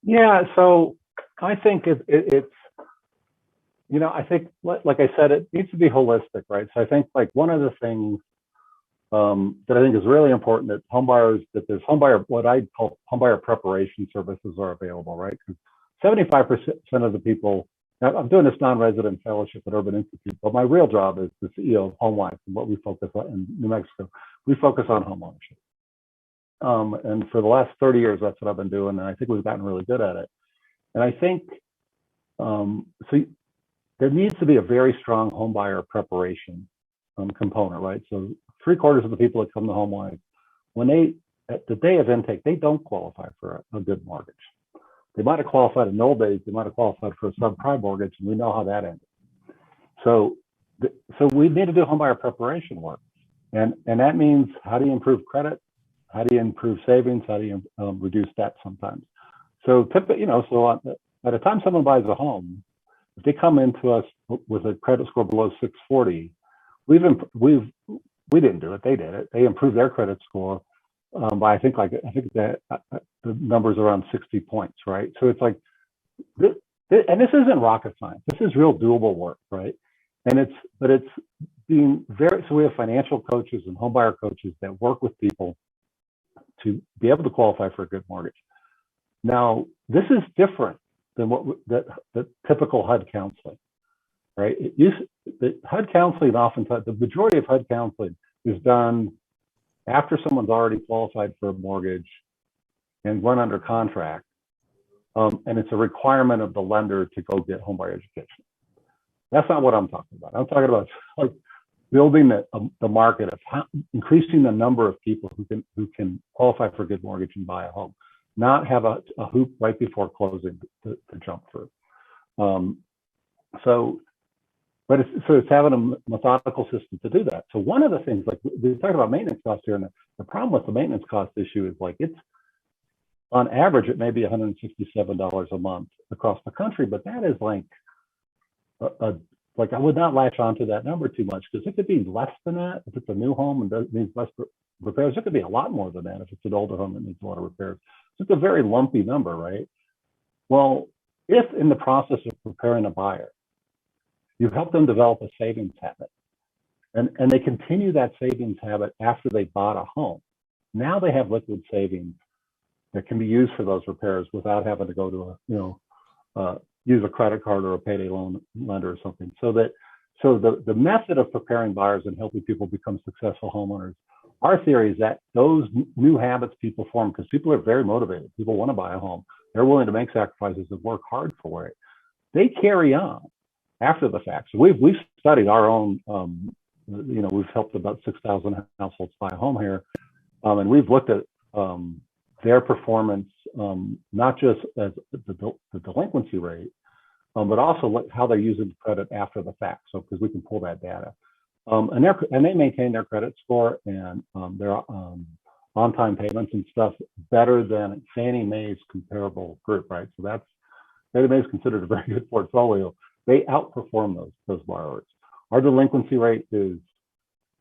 Yeah, so I think it's, you know, I think, like I said, it needs to be holistic, right? So I think like one of the things that I think is really important that homebuyers, that there's homebuyer, what I call homebuyer preparation services are available, right? Because 75% of the people, now I'm doing this non-resident fellowship at Urban Institute, but my real job is the CEO of HomeWise, and what we focus on in New Mexico. We focus on home ownership. And for the last 30 years, that's what I've been doing, and I think we've gotten really good at it. And I think, so there needs to be a very strong homebuyer preparation component, right? So 3/4 of the people that come to HomeWise, when they, at the day of intake, they don't qualify for a good mortgage. They might have qualified in the old days, they might have qualified for a subprime mortgage, and we know how that ended. So we need to do homebuyer preparation work. And that means, how do you improve credit? How do you improve savings? How do you reduce debt sometimes? So, you know, so by the time someone buys a home, if they come into us with a credit score below 640, we didn't do it, they did it. They improved their credit score by I think that the number's around 60 points, right? So it's like, and this isn't rocket science. This is real doable work, right? And it's being very, so we have financial coaches and homebuyer coaches that work with people to be able to qualify for a good mortgage. Now, this is different than the typical HUD counseling, right? The HUD counseling oftentimes, the majority of HUD counseling is done after someone's already qualified for a mortgage and run under contract, and it's a requirement of the lender to go get homebuyer education. That's not what I'm talking about. I'm talking about like building the market of increasing the number of people who can qualify for a good mortgage and buy a home, not have a hoop right before closing to jump through. So it's having a methodical system to do that. So one of the things, like we talked about maintenance costs here, and the problem with the maintenance cost issue is like it's on average it may be $167 a month across the country, but that is like like I would not latch onto that number too much, because it could be less than that if it's a new home and needs less repairs. It could be a lot more than that if it's an older home that needs a lot of repairs. So it's a very lumpy number, right? Well, if in the process of preparing a buyer, you help them develop a savings habit, and they continue that savings habit after they bought a home, now they have liquid savings that can be used for those repairs without having to go to use a credit card or a payday loan lender or something. So the method of preparing buyers and helping people become successful homeowners, our theory is that those new habits people form, because people are very motivated, people want to buy a home, they're willing to make sacrifices and work hard for it, they carry on after the fact. So we've studied our own, we've helped about 6,000 households buy a home here, and we've looked at their performance, not just as the delinquency rate, but also how they're using credit after the fact. So because we can pull that data, and they maintain their credit score and their on-time payments and stuff better than Fannie Mae's comparable group, right? So Fannie Mae is considered a very good portfolio. They outperform those borrowers. Our delinquency rate is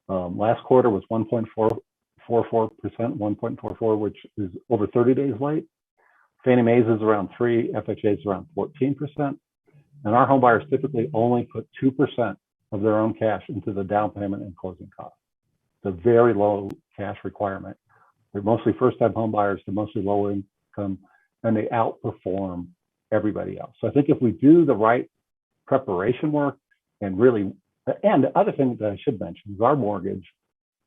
last quarter was 1.44%, 1.44, which is over 30 days late. Fannie Mae's is around 3%, FHA's around 14%. And our home buyers typically only put 2% of their own cash into the down payment and closing costs. It's a very low cash requirement. They're mostly first-time home buyers, they're mostly low income, and they outperform everybody else. So I think if we do the right preparation work and really, and the other thing that I should mention is our mortgage,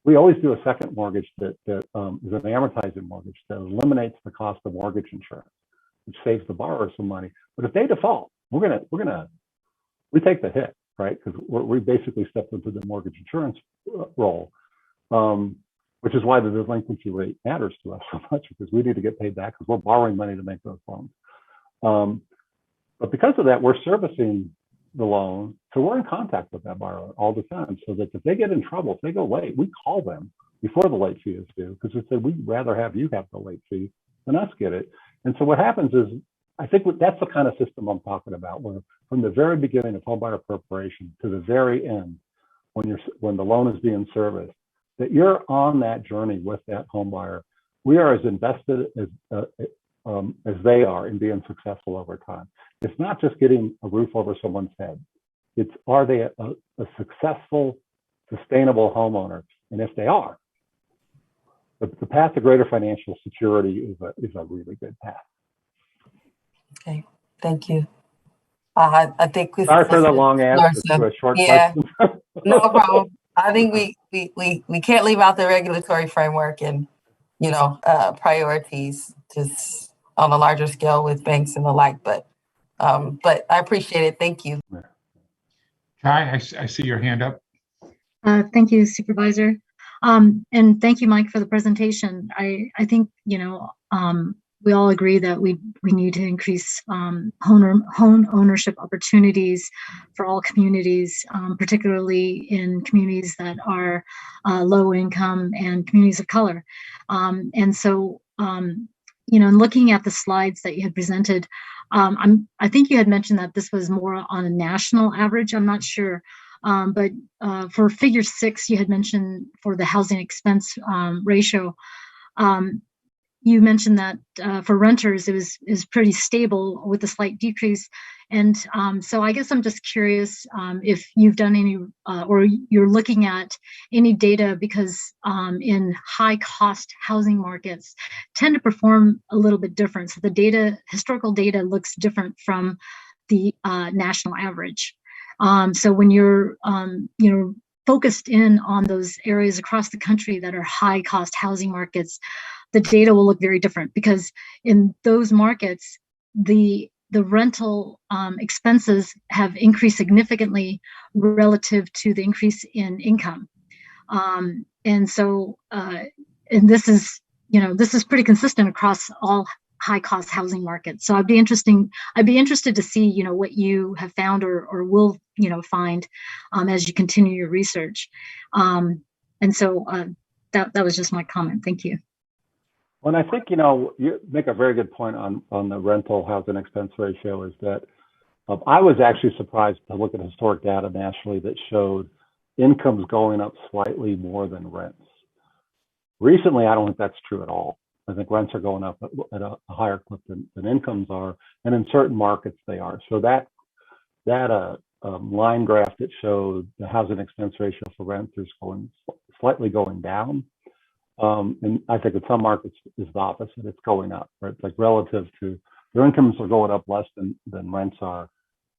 we always do a second mortgage that is an amortizing mortgage that eliminates the cost of mortgage insurance, which saves the borrower some money. But if they default, we take the hit, right? Because we basically stepped into the mortgage insurance role. which is why the delinquency rate matters to us so much, because we need to get paid back because we're borrowing money to make those loans. But because of that, we're servicing the loan. So we're in contact with that borrower all the time, so that if they get in trouble, if they go late, we call them before the late fee is due, because we said we'd rather have you have the late fee than us get it. And so what happens is, I think that's the kind of system I'm talking about, where from the very beginning of homebuyer preparation to the very end, when the loan is being serviced, that you're on that journey with that homebuyer. We are as invested as they are in being successful over time. It's not just getting a roof over someone's head. It's, are they a successful, sustainable homeowner? And if they are, the path to greater financial security is a really good path. Okay, thank you. I think we. Sorry for the long answer to a short question. No problem. I think we can't leave out the regulatory framework and, you know, priorities just on a larger scale with banks and the like. But I appreciate it. Thank you. Kai, I see your hand up. Thank you, Supervisor. And thank you, Mike, for the presentation. I think, you know, we all agree that we need to increase home ownership opportunities for all communities, particularly in communities that are low income and communities of color. And so, you know, in looking at the slides that you had presented, I think you had mentioned that this was more on a national average. I'm not sure. But for figure 6, you had mentioned for the housing expense ratio, you mentioned that for renters, it was pretty stable with a slight decrease. And so I guess I'm just curious if you've done any, or you're looking at any data, because in high cost housing markets tend to perform a little bit different. So the data, historical data, looks different from the national average. So when you're, you know, focused in on those areas across the country that are high cost housing markets, the data will look very different, because in those markets, the rental expenses have increased significantly relative to the increase in income. And so, and this is, you know, this is pretty consistent across all high cost housing markets. So I'd be interested to see, you know, what you have found or will, you know, find as you continue your research. And so that was just my comment. Thank you. Well, I think, you know, you make a very good point on the rental housing expense ratio, is that I was actually surprised to look at historic data nationally that showed incomes going up slightly more than rents. Recently, I don't think that's true at all. I think rents are going up at a higher clip than incomes are, and in certain markets they are. So that line graph that showed the housing expense ratio for renters slightly going down, and I think in some markets is the opposite. It's going up, right? Like relative to their incomes are going up less than rents are,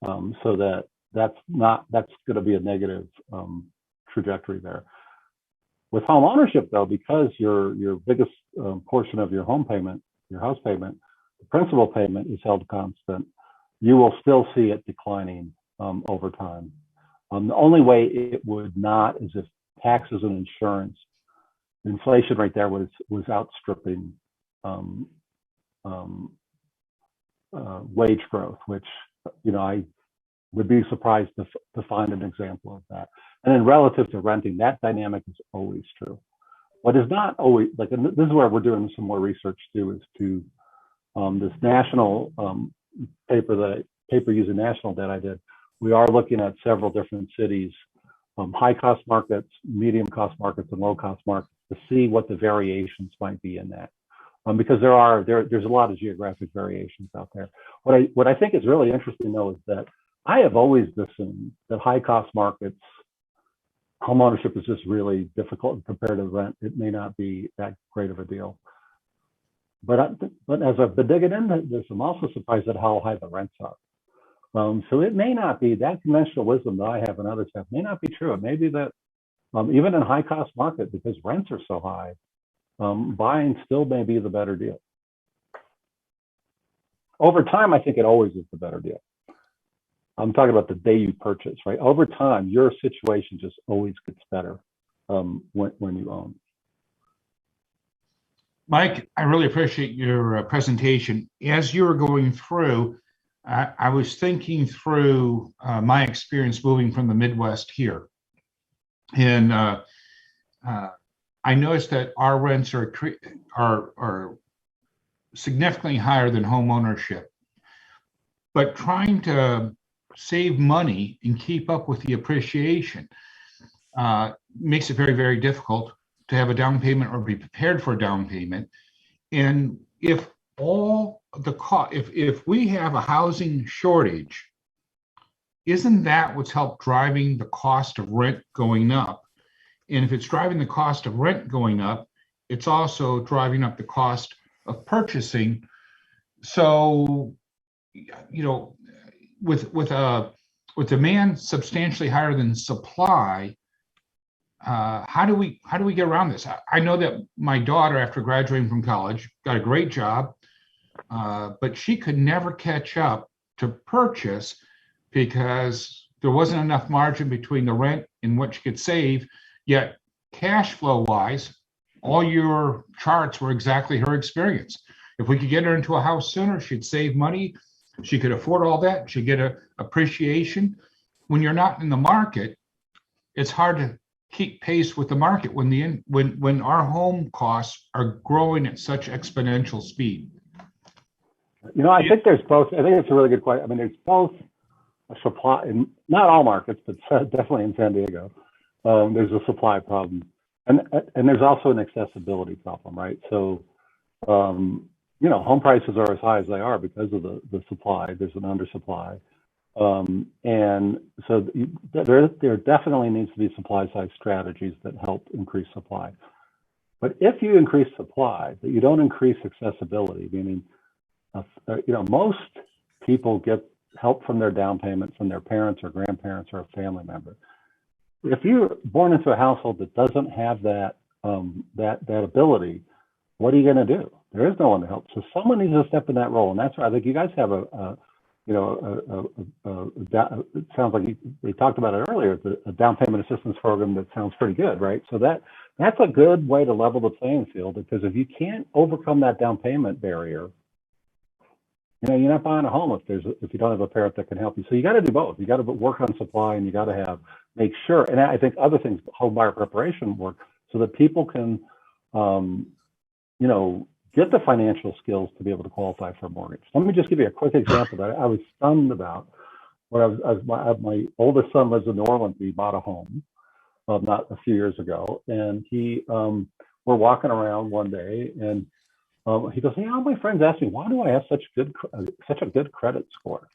so that's going to be a negative trajectory there. With home ownership, though, because your biggest portion of your home payment, your house payment, the principal payment is held constant, you will still see it declining over time. The only way it would not is if taxes and insurance, inflation right there was outstripping wage growth, which, you know, I would be surprised to find an example of that. And then relative to renting, that dynamic is always true. What is not always, like, and this is where we're doing some more research too, is to this national paper using national data I did. We are looking at several different cities, high cost markets, medium cost markets, and low cost markets, to see what the variations might be in that. Because there's a lot of geographic variations out there. What I think is really interesting, though, is that I have always assumed that high cost markets, home ownership is just really difficult compared to rent. It may not be that great of a deal. But as I've been digging into this, I'm also surprised at how high the rents are. So it may not be that conventional wisdom that I have and others have, may not be true. It may be that even in high cost market, because rents are so high, buying still may be the better deal. Over time, I think it always is the better deal. I'm talking about the day you purchase, right? Over time, your situation just always gets better when you own. Mike, I really appreciate your presentation. As you were going through, I was thinking through my experience moving from the Midwest here. And I noticed that our rents are significantly higher than home ownership. But trying to save money and keep up with the appreciation makes it very, very difficult to have a down payment or be prepared for a down payment. And if all the cost, if we have a housing shortage, isn't that what's helped driving the cost of rent going up? And if it's driving the cost of rent going up, it's also driving up the cost of purchasing. So, you know, with demand substantially higher than supply, how do we get around this? I know that my daughter, after graduating from college, got a great job, but she could never catch up to purchase because there wasn't enough margin between the rent and what she could save. Yet cash flow wise, all your charts were exactly her experience. If we could get her into a house sooner, she'd save money. She could afford all that. She'd get a appreciation. When you're not in the market, it's hard to keep pace with the market when our home costs are growing at such exponential speed. You know, I think there's both. I think it's a really good question. I mean, there's both a supply in not all markets, but definitely in San Diego. There's a supply problem, and there's also an accessibility problem, right? So, you know, home prices are as high as they are because of the supply. There's an undersupply, and so there definitely needs to be supply side strategies that help increase supply. But if you increase supply, but you don't increase accessibility, meaning, you know, most people get help from their down payment from their parents or grandparents or a family member. If you're born into a household that doesn't have that that ability, what are you going to do? There is no one to help. So someone needs to step in that role, and that's why I think you guys have it sounds like we talked about it earlier, a down payment assistance program that sounds pretty good, right? So that's a good way to level the playing field, because if you can't overcome that down payment barrier, you know, you're not buying a home if you don't have a parent that can help you. So you got to do both. You got to work on supply, and you got to make sure. And I think other things, home buyer preparation work, so that people can, you know, get the financial skills to be able to qualify for a mortgage. Let me just give you a quick example that I was stunned about. When my oldest son lives in New Orleans. He bought a home not a few years ago, and we're walking around one day, and he goes, "Hey, all my friends ask me, why do I have such a good credit score?"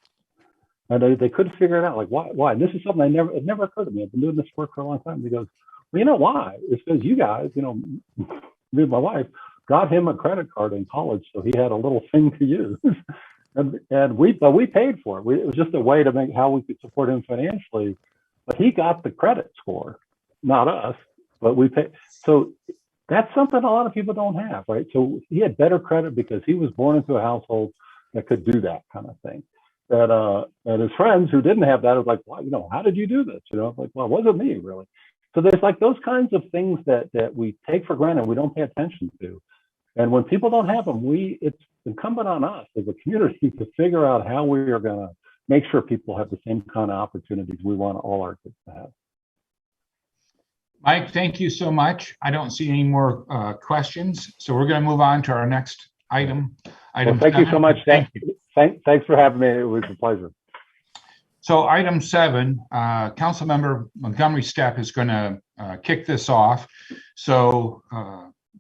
And they couldn't figure it out. Like, why? And this is something it never occurred to me. I've been doing this work for a long time. And he goes, "Well, you know why? It's because you guys, you know, me and my wife got him a credit card in college, so he had a little thing to use." and we paid for it. It was just a way to make how we could support him financially. But he got the credit score, not us, but we paid. So that's something a lot of people don't have, right? So he had better credit because he was born into a household that could do that kind of thing. That his friends who didn't have that was like, well, you know, how did you do this? You know, like, well, it wasn't me really. So there's like those kinds of things that we take for granted, we don't pay attention to. And when people don't have them, it's incumbent on us as a community to figure out how we are going to make sure people have the same kind of opportunities we want all our kids to have. Mike, thank you so much. I don't see any more questions, so we're going to move on to our next item. Well, thank you so much. Thank you. Thanks for having me. It was a pleasure. So item 7, Councilmember Montgomery Stepp is going to kick this off. So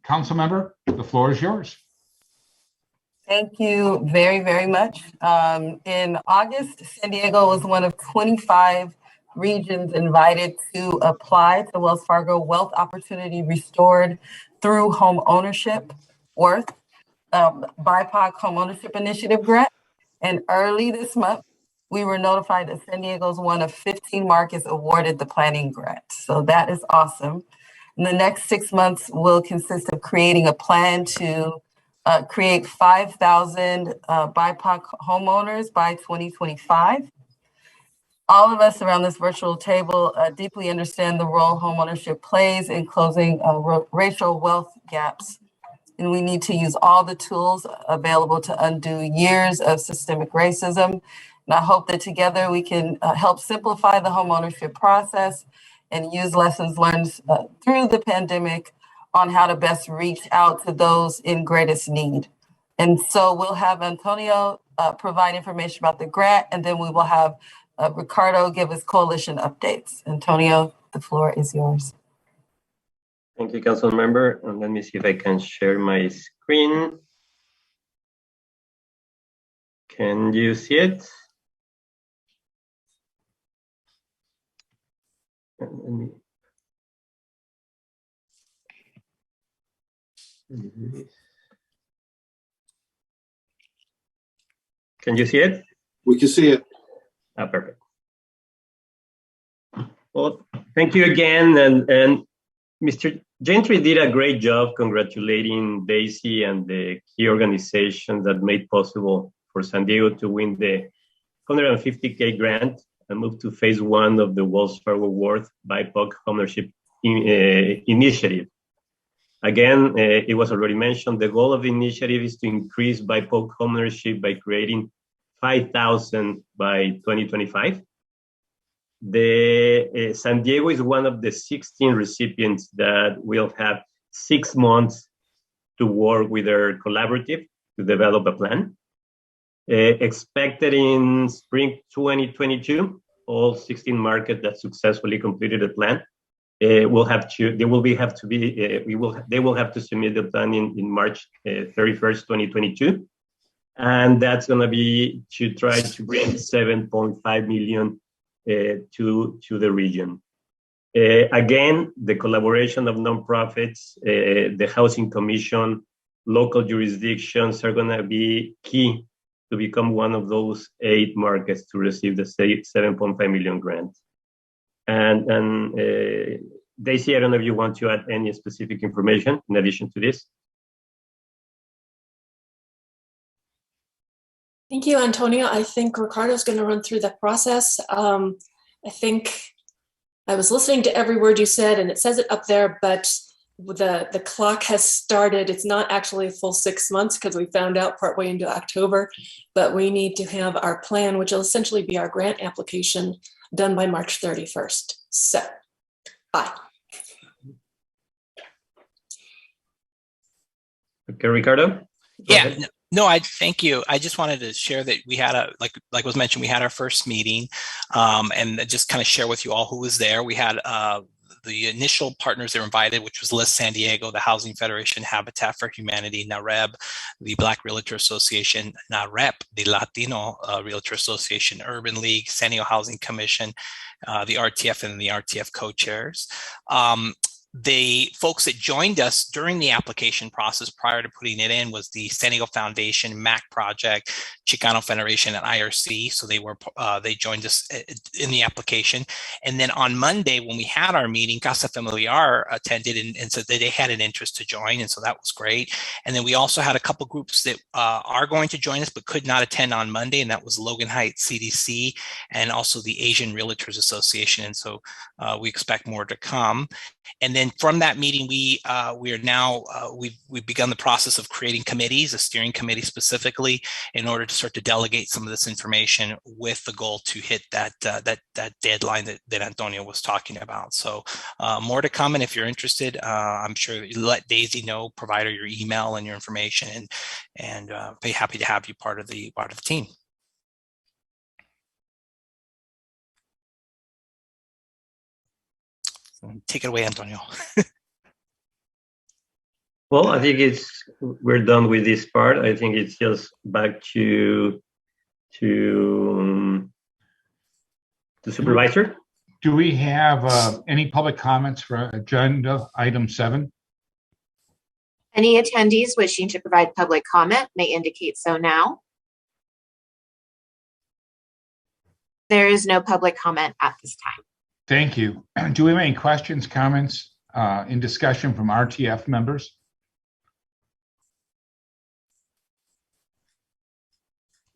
Councilmember, the floor is yours. Thank you very, very much. In August, San Diego was one of 25 regions invited to apply to Wells Fargo Wealth Opportunity Restored through Home Ownership Worth BIPOC Home Ownership Initiative Grant. And early this month, we were notified that San Diego is one of 15 markets awarded the planning grant. So that is awesome. And the next 6 months will consist of creating a plan to create 5,000 BIPOC homeowners by 2025. All of us around this virtual table deeply understand the role homeownership plays in closing racial wealth gaps and we need to use all the tools available to undo years of systemic racism. And I hope that together we can help simplify the homeownership process and use lessons learned through the pandemic on how to best reach out to those in greatest need. And so we'll have Antonio provide information about the grant, and then we will have Ricardo give us coalition updates. Antonio, the floor is yours. Thank you, Council Member. And let me see if I can share my screen. Can you see it? Can you see it? We can see it. Perfect. Well, thank you again. And Mr. Gentry did a great job congratulating Daisy and the key organizations that made possible for San Diego to win the $150K grant and move to phase one of the Wells Fargo Worth BIPOC Homeownership Initiative. Again, it was already mentioned, the goal of the initiative is to increase BIPOC homeownership by creating 5,000 by 2025. San Diego is one of the 16 recipients that will have 6 months to work with their collaborative to develop a plan. Expected in spring 2022, all 16 markets that successfully completed the plan they will have to submit the plan in March 31st, 2022, and that's going to be to try to bring 7.5 million to the region. Again, the collaboration of nonprofits, the Housing Commission, local jurisdictions are going to be key to become one of those 8 markets to receive the 7.5 million grant. And Daisy, I don't know if you want to add any specific information in addition to this. Thank you, Antonio. I think Ricardo's going to run through the process. I think I was listening to every word you said, and it says it up there, but the clock has started. It's not actually a full 6 months because we found out partway into October, but we need to have our plan, which will essentially be our grant application, done by March 31st. So, bye. Okay, Ricardo? Yeah, no, I thank you. I just wanted to share that we had like was mentioned, we had our first meeting, and just kind of share with you all who was there. We had the initial partners that were invited, which was LIST San Diego, the Housing Federation, Habitat for Humanity, NAREB, the Black Realtor Association, NAREP, the Latino Realtor Association, Urban League, San Diego Housing Commission, the RTF, and the RTF co-chairs. The folks that joined us during the application process prior to putting it in was the San Diego Foundation, MAC Project, Chicano Federation, and IRC. So they joined us in the application. And then on Monday, when we had our meeting, Casa Familiar attended and said that they had an interest to join. And so that was great. And then we also had a couple groups that are going to join us but could not attend on Monday. And that was Logan Heights CDC and also the Asian Realtors Association. And so we expect more to come. And then from that meeting, we've begun the process of creating committees, a steering committee specifically, in order to start to delegate some of this information with the goal to hit that deadline that Antonio was talking about. So more to come, and if you're interested, I'm sure you let Daisy know, provide her your email and your information, and be happy to have you part of the team. Take it away, Antonio. Well, I think we're done with this part. I think it's just back to the supervisor. Do we have any public comments for agenda item 7? Any attendees wishing to provide public comment may indicate so now. There is no public comment at this time. Thank you. Do we have any questions, comments, in discussion from RTF members?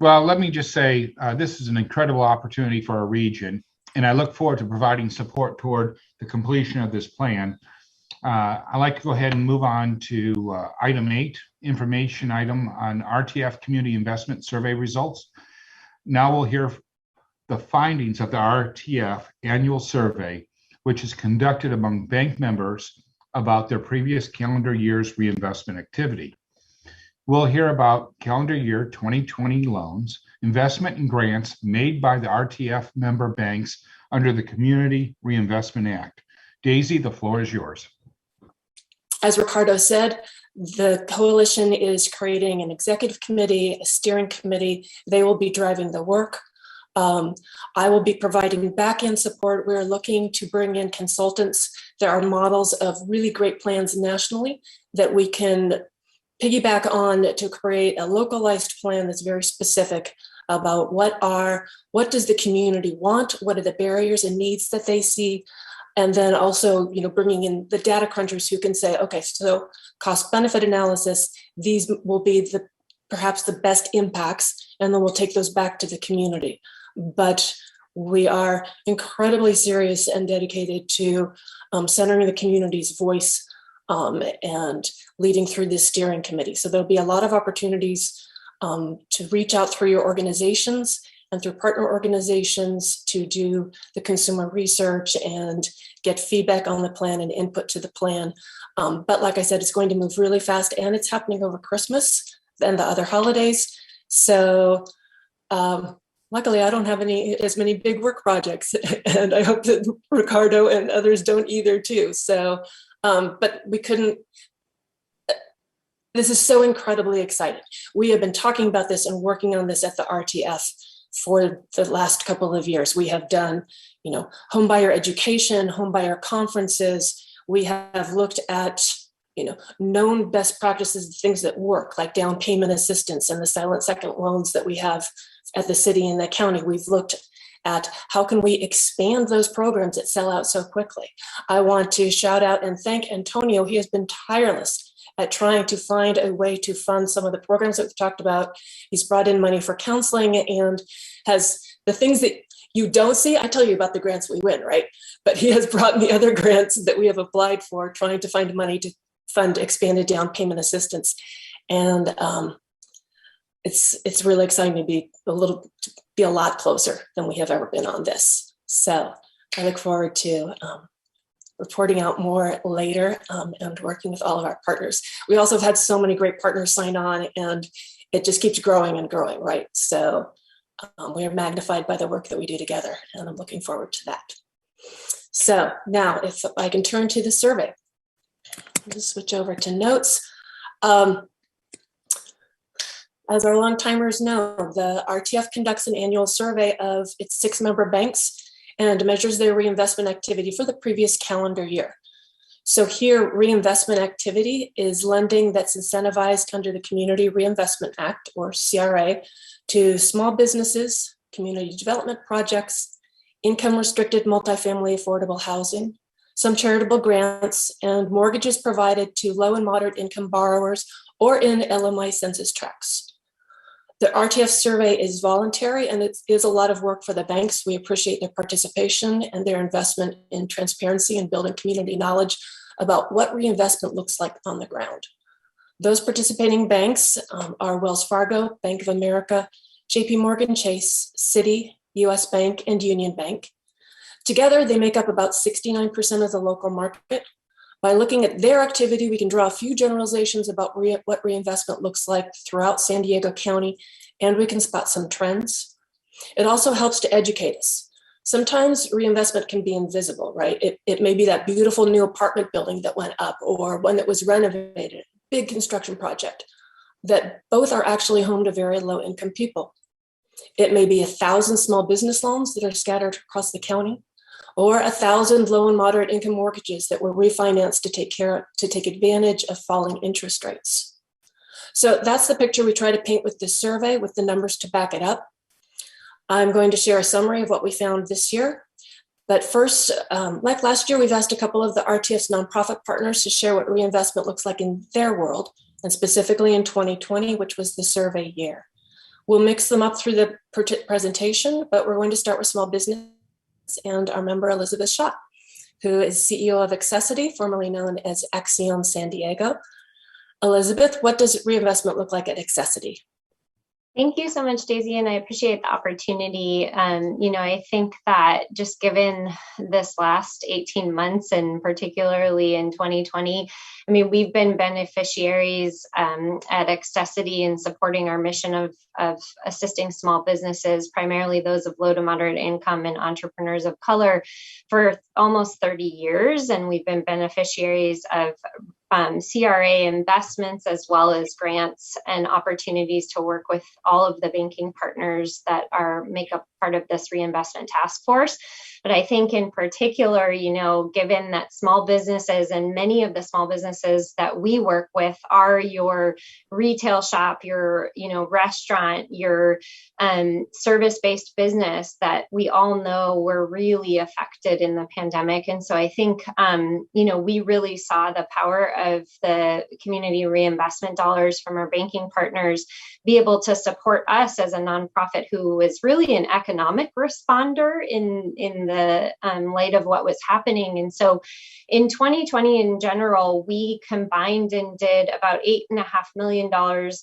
Well, let me just say, this is an incredible opportunity for our region, and I look forward to providing support toward the completion of this plan. I'd like to go ahead and move on to item 8, information item on RTF Community Investment Survey results. Now we'll hear the findings of the RTF annual survey, which is conducted among bank members about their previous calendar year's reinvestment activity. We'll hear about calendar year 2020 loans, investment and grants made by the RTF member banks under the Community Reinvestment Act. Daisy, the floor is yours. As Ricardo said, the coalition is creating an executive committee, a steering committee. They will be driving the work. I will be providing back-end support. We're looking to bring in consultants. There are models of really great plans nationally that we can piggyback on to create a localized plan that's very specific about what does the community want, what are the barriers and needs that they see, and then also, bringing in the data crunchers who can say, okay, so cost benefit analysis, these will be perhaps the best impacts, and then we'll take those back to the community. But we are incredibly serious and dedicated to centering the community's voice and leading through this steering committee. So there'll be a lot of opportunities to reach out through your organizations and through partner organizations to do the consumer research and get feedback on the plan and input to the plan. But like I said, it's going to move really fast, and it's happening over Christmas and the other holidays. So luckily, I don't have as many big work projects, and I hope that Ricardo and others don't either too. So, but we couldn't. This is so incredibly exciting. We have been talking about this and working on this at the RTF for the last couple of years. We have done, homebuyer education, homebuyer conferences. We have looked at, known best practices, things that work, like down payment assistance and the silent second loans that we have at the city and the county. We've looked at how can we expand those programs that sell out so quickly. I want to shout out and thank Antonio. He has been tireless at trying to find a way to fund some of the programs that we've talked about. He's brought in money for counseling and has the things that you don't see. I tell you about the grants we win, right? But he has brought in the other grants that we have applied for, trying to find money to fund expanded down payment assistance. And it's really exciting to be a lot closer than we have ever been on this. So I look forward to reporting out more later and working with all of our partners. We also have had so many great partners sign on, and it just keeps growing and growing, right? So we are magnified by the work that we do together, and I'm looking forward to that. So now if I can turn to the survey, I'll just switch over to notes. As our long-timers know, the RTF conducts an annual survey of its 6 member banks and measures their reinvestment activity for the previous calendar year. So here, reinvestment activity is lending that's incentivized under the Community Reinvestment Act, or CRA, to small businesses, community development projects, income-restricted multifamily affordable housing, some charitable grants, and mortgages provided to low and moderate income borrowers or in LMI census tracts. The RTF survey is voluntary, and it is a lot of work for the banks. We appreciate their participation and their investment in transparency and building community knowledge about what reinvestment looks like on the ground. Those participating banks are Wells Fargo, Bank of America, JP Morgan Chase, Citi, US Bank, and Union Bank. Together, they make up about 69% of the local market. By looking at their activity, we can draw a few generalizations about what reinvestment looks like throughout San Diego County, and we can spot some trends. It also helps to educate us. Sometimes reinvestment can be invisible, right? It may be that beautiful new apartment building that went up, or one that was renovated, big construction project, that both are actually home to very low income people. It may be 1,000 small business loans that are scattered across the county, or 1,000 low and moderate income mortgages that were refinanced to take advantage of falling interest rates. So that's the picture we try to paint with this survey, with the numbers to back it up. I'm going to share a summary of what we found this year. But first, like last year, we've asked a couple of the RTF's nonprofit partners to share what reinvestment looks like in their world, and specifically in 2020, which was the survey year. We'll mix them up through the presentation, but we're going to start with small business and our member Elizabeth Schott. who is CEO of Accessity, formerly known as Axiom San Diego. Elizabeth, what does reinvestment look like at Accessity? Thank you so much, Daisy, and I appreciate the opportunity. I think that just given this last 18 months, and particularly in 2020, we've been beneficiaries at Accessity in supporting our mission of assisting small businesses, primarily those of low to moderate income and entrepreneurs of color, for almost 30 years. And we've been beneficiaries of CRA investments, as well as grants and opportunities to work with all of the banking partners that make up part of this reinvestment task force. But I think in particular, given that small businesses, and many of the small businesses that we work with are your retail shop, your restaurant, your service-based business, that we all know were really affected in the pandemic. And so I think, we really saw the power of the community reinvestment dollars from our banking partners be able to support us as a nonprofit who is really an economic responder in the light of what was happening. And so in 2020 in general, we combined and did about $8.5 million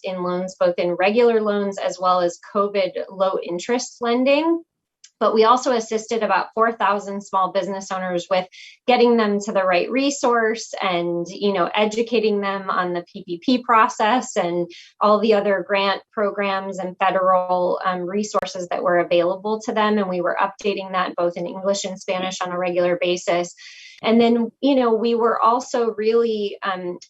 in loans, both in regular loans as well as COVID low interest lending. But we also assisted about 4,000 small business owners with getting them to the right resource and, educating them on the PPP process and all the other grant programs and federal resources that were available to them. And we were updating that both in English and Spanish on a regular basis. And then, we were also really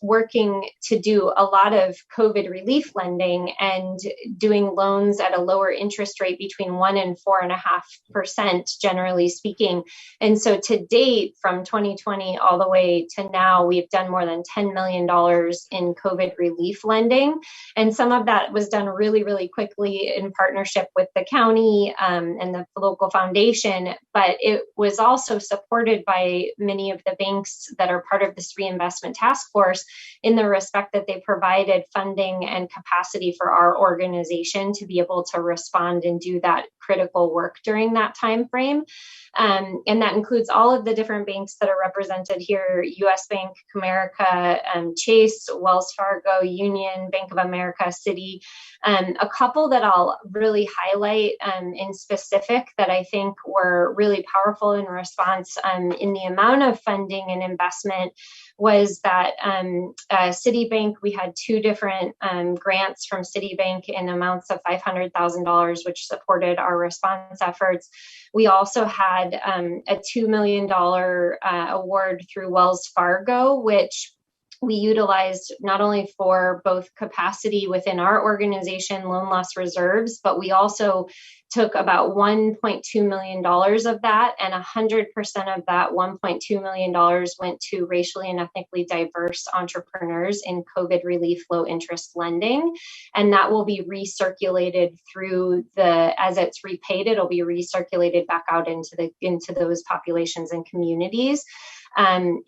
working to do a lot of COVID relief lending and doing loans at a lower interest rate between 1% and 4.5%, generally speaking. And so to date, from 2020 all the way to now, we've done more than $10 million in COVID relief lending. And some of that was done really, really quickly in partnership with the county and the local foundation. But it was also supported by many of the banks that are part of this reinvestment task force, in the respect that they provided funding and capacity for our organization to be able to respond and do that critical work during that time frame. And that includes all of the different banks that are represented here: US Bank, Comerica, Chase, Wells Fargo, Union, Bank of America, Citi. A couple that I'll really highlight in specific that I think were really powerful in response in the amount of funding and investment was that Citibank, we had two different grants from Citibank in amounts of $500,000, which supported our response efforts. We also had a $2 million award through Wells Fargo, which we utilized not only for both capacity within our organization, loan loss reserves, but we also took about $1.2 million of that, and 100% of that $1.2 million went to racially and ethnically diverse entrepreneurs in COVID relief low interest lending. And that will be recirculated through as it's repaid, it'll be recirculated back out into those populations and communities.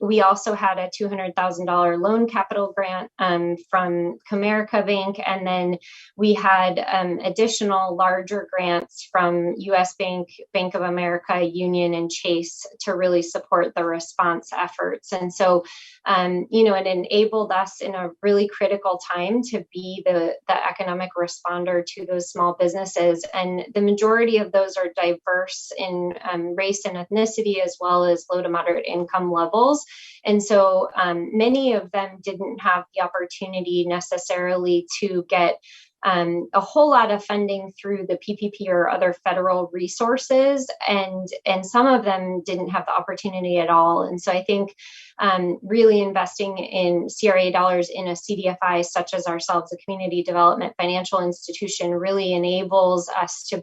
We also had a $200,000 loan capital grant from Comerica Bank, and then we had additional larger grants from US Bank, Bank of America, Union, and Chase to really support the response efforts. And so, it enabled us in a really critical time to be the economic responder to those small businesses. And the majority of those are diverse in race and ethnicity, as well as low to moderate income levels. And so many of them didn't have the opportunity necessarily to get a whole lot of funding through the PPP or other federal resources, and some of them didn't have the opportunity at all. And so I think really investing in CRA dollars in a CDFI such as ourselves, a community development financial institution, really enables us to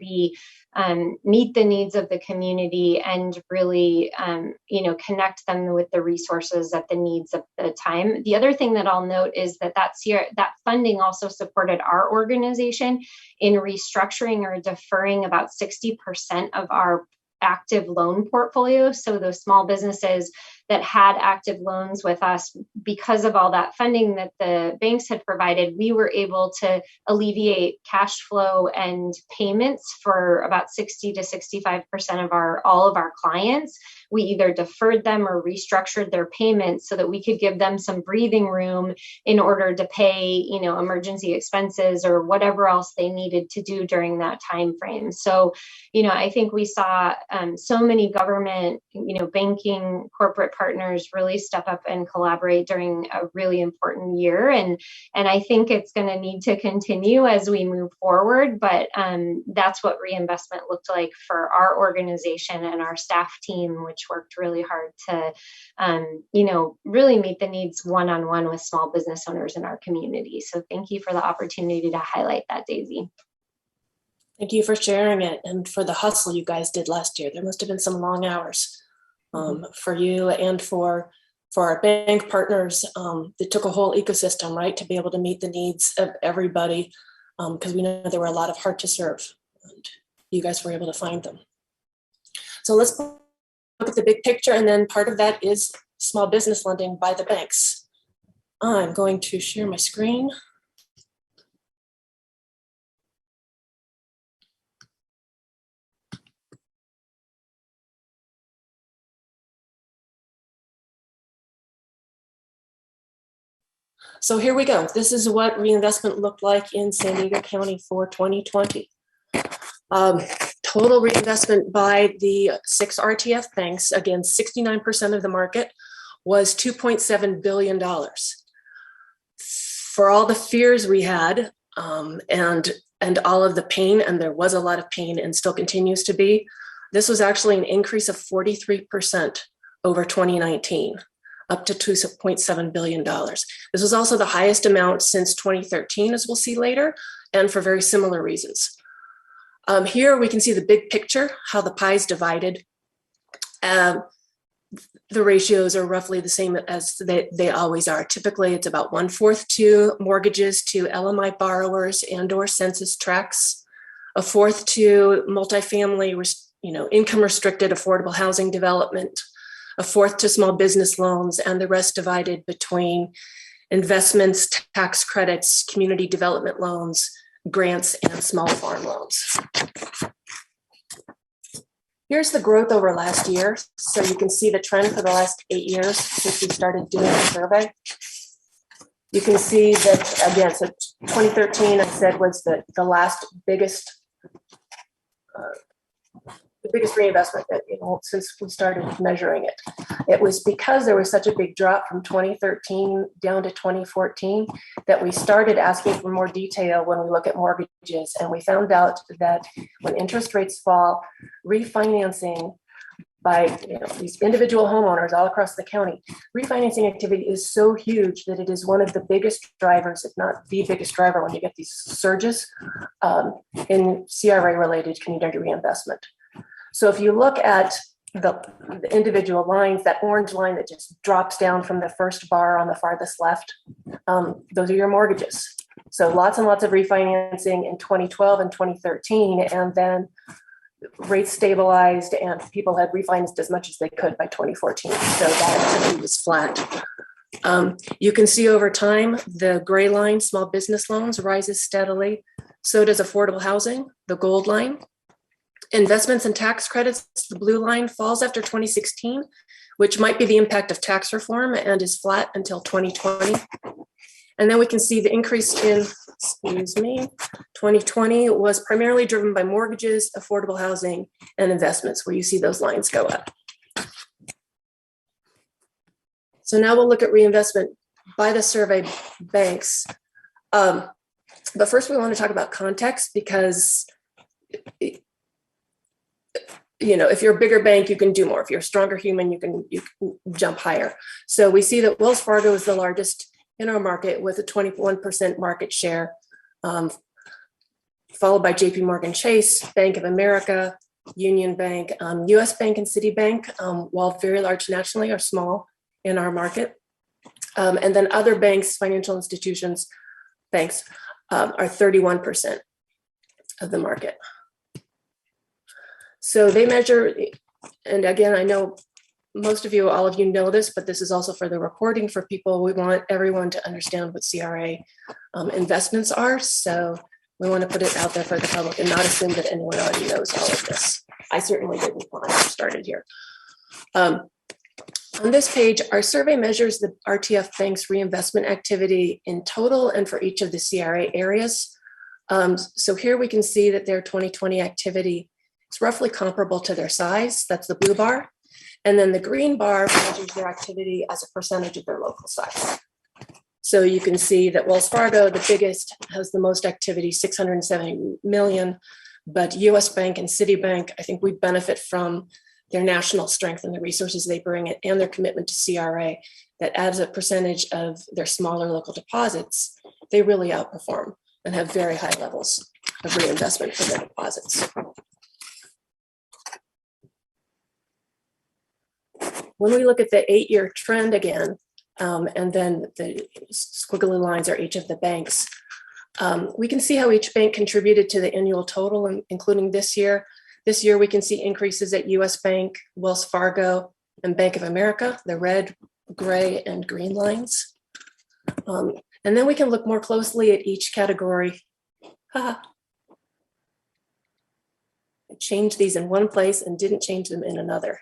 meet the needs of the community and really, connect them with the resources at the needs of the time. The other thing that I'll note is that funding also supported our organization in restructuring or deferring about 60% of our active loan portfolio. So those small businesses that had active loans with us. Because of all that funding that the banks had provided, we were able to alleviate cash flow and payments for about 60 to 65% of all of our clients. We either deferred them or restructured their payments so that we could give them some breathing room in order to pay, emergency expenses or whatever else they needed to do during that time frame. So, I think we saw so many government, banking, corporate partners really step up and collaborate during a really important year. And I think it's going to need to continue as we move forward. But that's what reinvestment looked like for our organization and our staff team, which worked really hard to, really meet the needs one-on-one with small business owners in our community. So thank you for the opportunity to highlight that, Daisy. Thank you for sharing it and for the hustle you guys did last year. There must have been some long hours for you and for our bank partners. It took a whole ecosystem, right, to be able to meet the needs of everybody, because we know there were a lot of hard to serve, and you guys were able to find them. So let's look at the big picture, and then part of that is small business lending by the banks. I'm going to share my screen. So here we go. This is what reinvestment looked like in San Diego County for 2020. Total reinvestment by the 6 RTF banks, again, 69% of the market, was $2.7 billion. For all the fears we had and all of the pain, and there was a lot of pain and still continues to be, this was actually an increase of 43% over 2019. Up to $2.7 billion. This was also the highest amount since 2013, as we'll see later, and for very similar reasons. Here we can see the big picture, how the pie is divided. The ratios are roughly the same as they always are. Typically, it's about 1/4 to mortgages to LMI borrowers and or census tracts, 1/4 to multifamily, income restricted affordable housing development, 1/4 to small business loans, and the rest divided between investments, tax credits, community development loans, grants, and small farm loans. Here's the growth over last year. So you can see the trend for the last 8 years since we started doing the survey. You can see that, again, so 2013, I said, was the last biggest reinvestment that, since we started measuring it. It was because there was such a big drop from 2013 down to 2014 that we started asking for more detail when we look at mortgages. And we found out that when interest rates fall, refinancing by these individual homeowners all across the county, refinancing activity is so huge that it is one of the biggest drivers, if not the biggest driver, when you get these surges in CRA-related community reinvestment. So if you look at the individual lines, that orange line that just drops down from the first bar on the farthest left, those are your mortgages. So lots and lots of refinancing in 2012 and 2013, and then rates stabilized and people had refinanced as much as they could by 2014. So that activity was flat. You can see over time, the gray line, small business loans, rises steadily. So does affordable housing, the gold line. Investments and tax credits, the blue line, falls after 2016, which might be the impact of tax reform, and is flat until 2020. And then we can see the increase in, 2020 was primarily driven by mortgages, affordable housing, and investments, where you see those lines go up. So now we'll look at reinvestment by the survey banks. But first we want to talk about context, because if you're a bigger bank, you can do more. If you're a stronger human, you can jump higher. So we see that Wells Fargo is the largest in our market with a 21% market share, followed by JP Morgan Chase, Bank of America, Union Bank, US Bank and Citibank, while very large nationally, are small in our market. And then other banks, financial institutions, banks are 31% of the market. So they measure, and again, I know most of you, all of you know this, but this is also for the recording for people. We want everyone to understand what CRA investments are. So we want to put it out there for the public and not assume that anyone already knows all of this. I certainly didn't when I started here. On this page, our survey measures the RTF Bank's reinvestment activity in total and for each of the CRA areas. So here we can see that their 2020 activity is roughly comparable to their size. That's the blue bar. And then the green bar measures their activity as a percentage of their local size. So you can see that Wells Fargo, the biggest, has the most activity, 670 million, but US Bank and Citibank, I think we benefit from their national strength and the resources they bring and their commitment to CRA that adds a percentage of their smaller local deposits. They really outperform and have very high levels of reinvestment for their deposits. When we look at the 8-year trend again, and then the squiggly lines are each of the banks, we can see how each bank contributed to the annual total, including this year. This year, we can see increases at US Bank, Wells Fargo, and Bank of America, the red, gray, and green lines. And then we can look more closely at each category. I changed these in one place and didn't change them in another.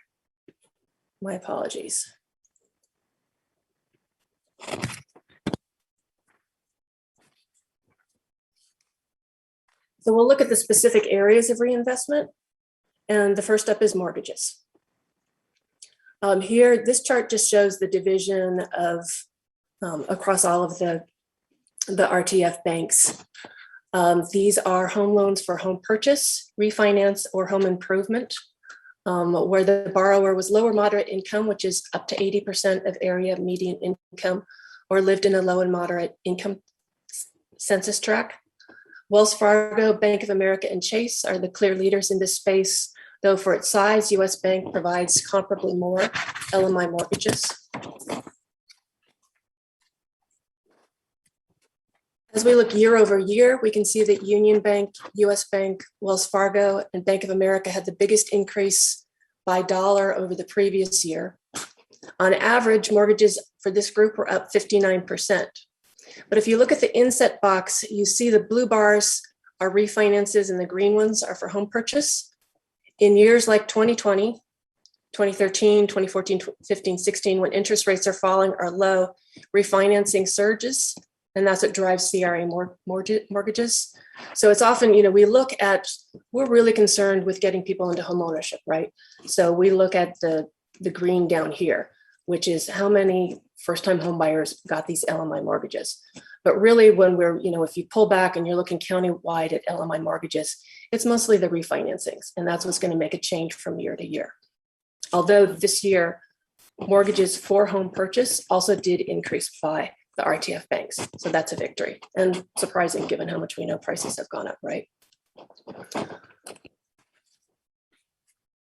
My apologies. So we'll look at the specific areas of reinvestment. And the first up is mortgages. Here, this chart just shows the division of across all of the RTF banks. These are home loans for home purchase, refinance, or home improvement, where the borrower was low or moderate income, which is up to 80% of area median income, or lived in a low and moderate income census tract. Wells Fargo, Bank of America, and Chase are the clear leaders in this space, though for its size, US Bank provides comparably more LMI mortgages. As we look year over year, we can see that Union Bank, US Bank, Wells Fargo, and Bank of America had the biggest increase by dollar over the previous year. On average, mortgages for this group were up 59%. But if you look at the inset box, you see the blue bars are refinances and the green ones are for home purchase. In years like 2020, 2013, 2014, 15, 16, when interest rates are falling or low, refinancing surges, and that's what drives CRA mortgages. So it's often, we look at, we're really concerned with getting people into home ownership, right? So we look at the green down here, which is how many first-time home buyers got these LMI mortgages. But really when we're, if you pull back and you're looking countywide at LMI mortgages, it's mostly the refinancings, and that's what's going to make a change from year to year. Although this year, mortgages for home purchase also did increase by the RTF banks. So that's a victory, and surprising given how much we know prices have gone up, right?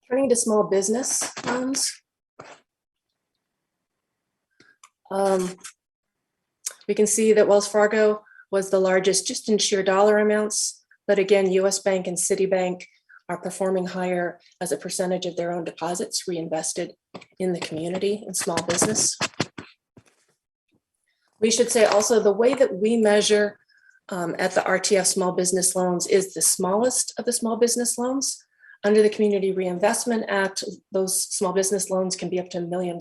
Turning to small business loans. We can see that Wells Fargo was the largest just in sheer dollar amounts, but again, US Bank and Citibank are performing higher as a percentage of their own deposits reinvested in the community and small business. We should say also the way that we measure at the RTF small business loans is the smallest of the small business loans. Under the Community Reinvestment Act, those small business loans can be up to $1 million.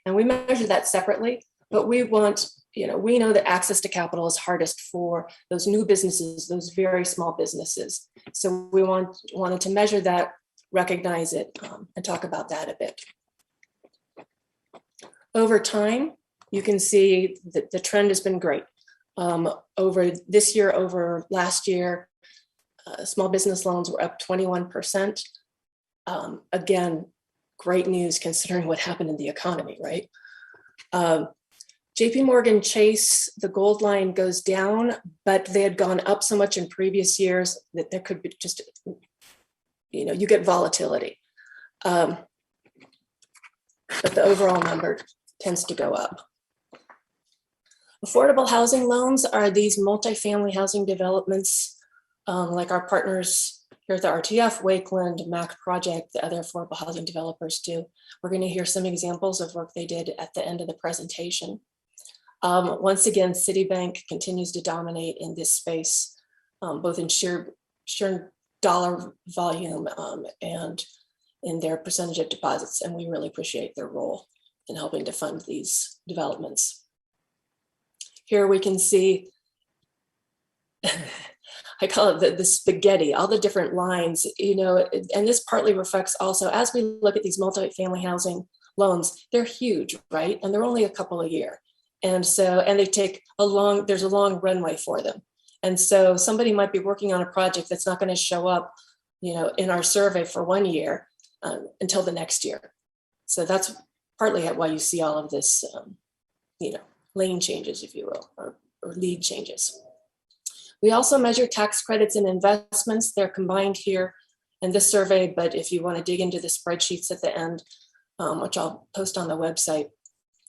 And we measure that separately, but we want, we know that access to capital is hardest for those new businesses, those very small businesses. So we wanted to measure that, recognize it, and talk about that a bit. Over time, you can see that the trend has been great. Over this year, over last year, small business loans were up 21%. Again, great news considering what happened in the economy, right? JP Morgan Chase, the gold line goes down, but they had gone up so much in previous years that there could be just, you get volatility. But the overall number tends to go up. Affordable housing loans are these multifamily housing developments like our partners here at the RTF, Wakeland, MAC project, the other affordable housing developers do. We're going to hear some examples of work they did at the end of the presentation. Once again, Citibank continues to dominate in this space, both in sheer dollar volume and in their percentage of deposits. And we really appreciate their role in helping to fund these developments. Here we can see, I call it the spaghetti, all the different lines, you know, and this partly reflects also, as we look at these multifamily housing loans, they're huge, right? And they're only a couple a year. And so, and they take there's a long runway for them. And so somebody might be working on a project that's not going to show up, you know, in our survey for 1 year until the next year. So that's partly why you see all of this, you know, lane changes, if you will, or lead changes. We also measure tax credits and investments. They're combined here in this survey, but if you want to dig into the spreadsheets at the end, which I'll post on the website,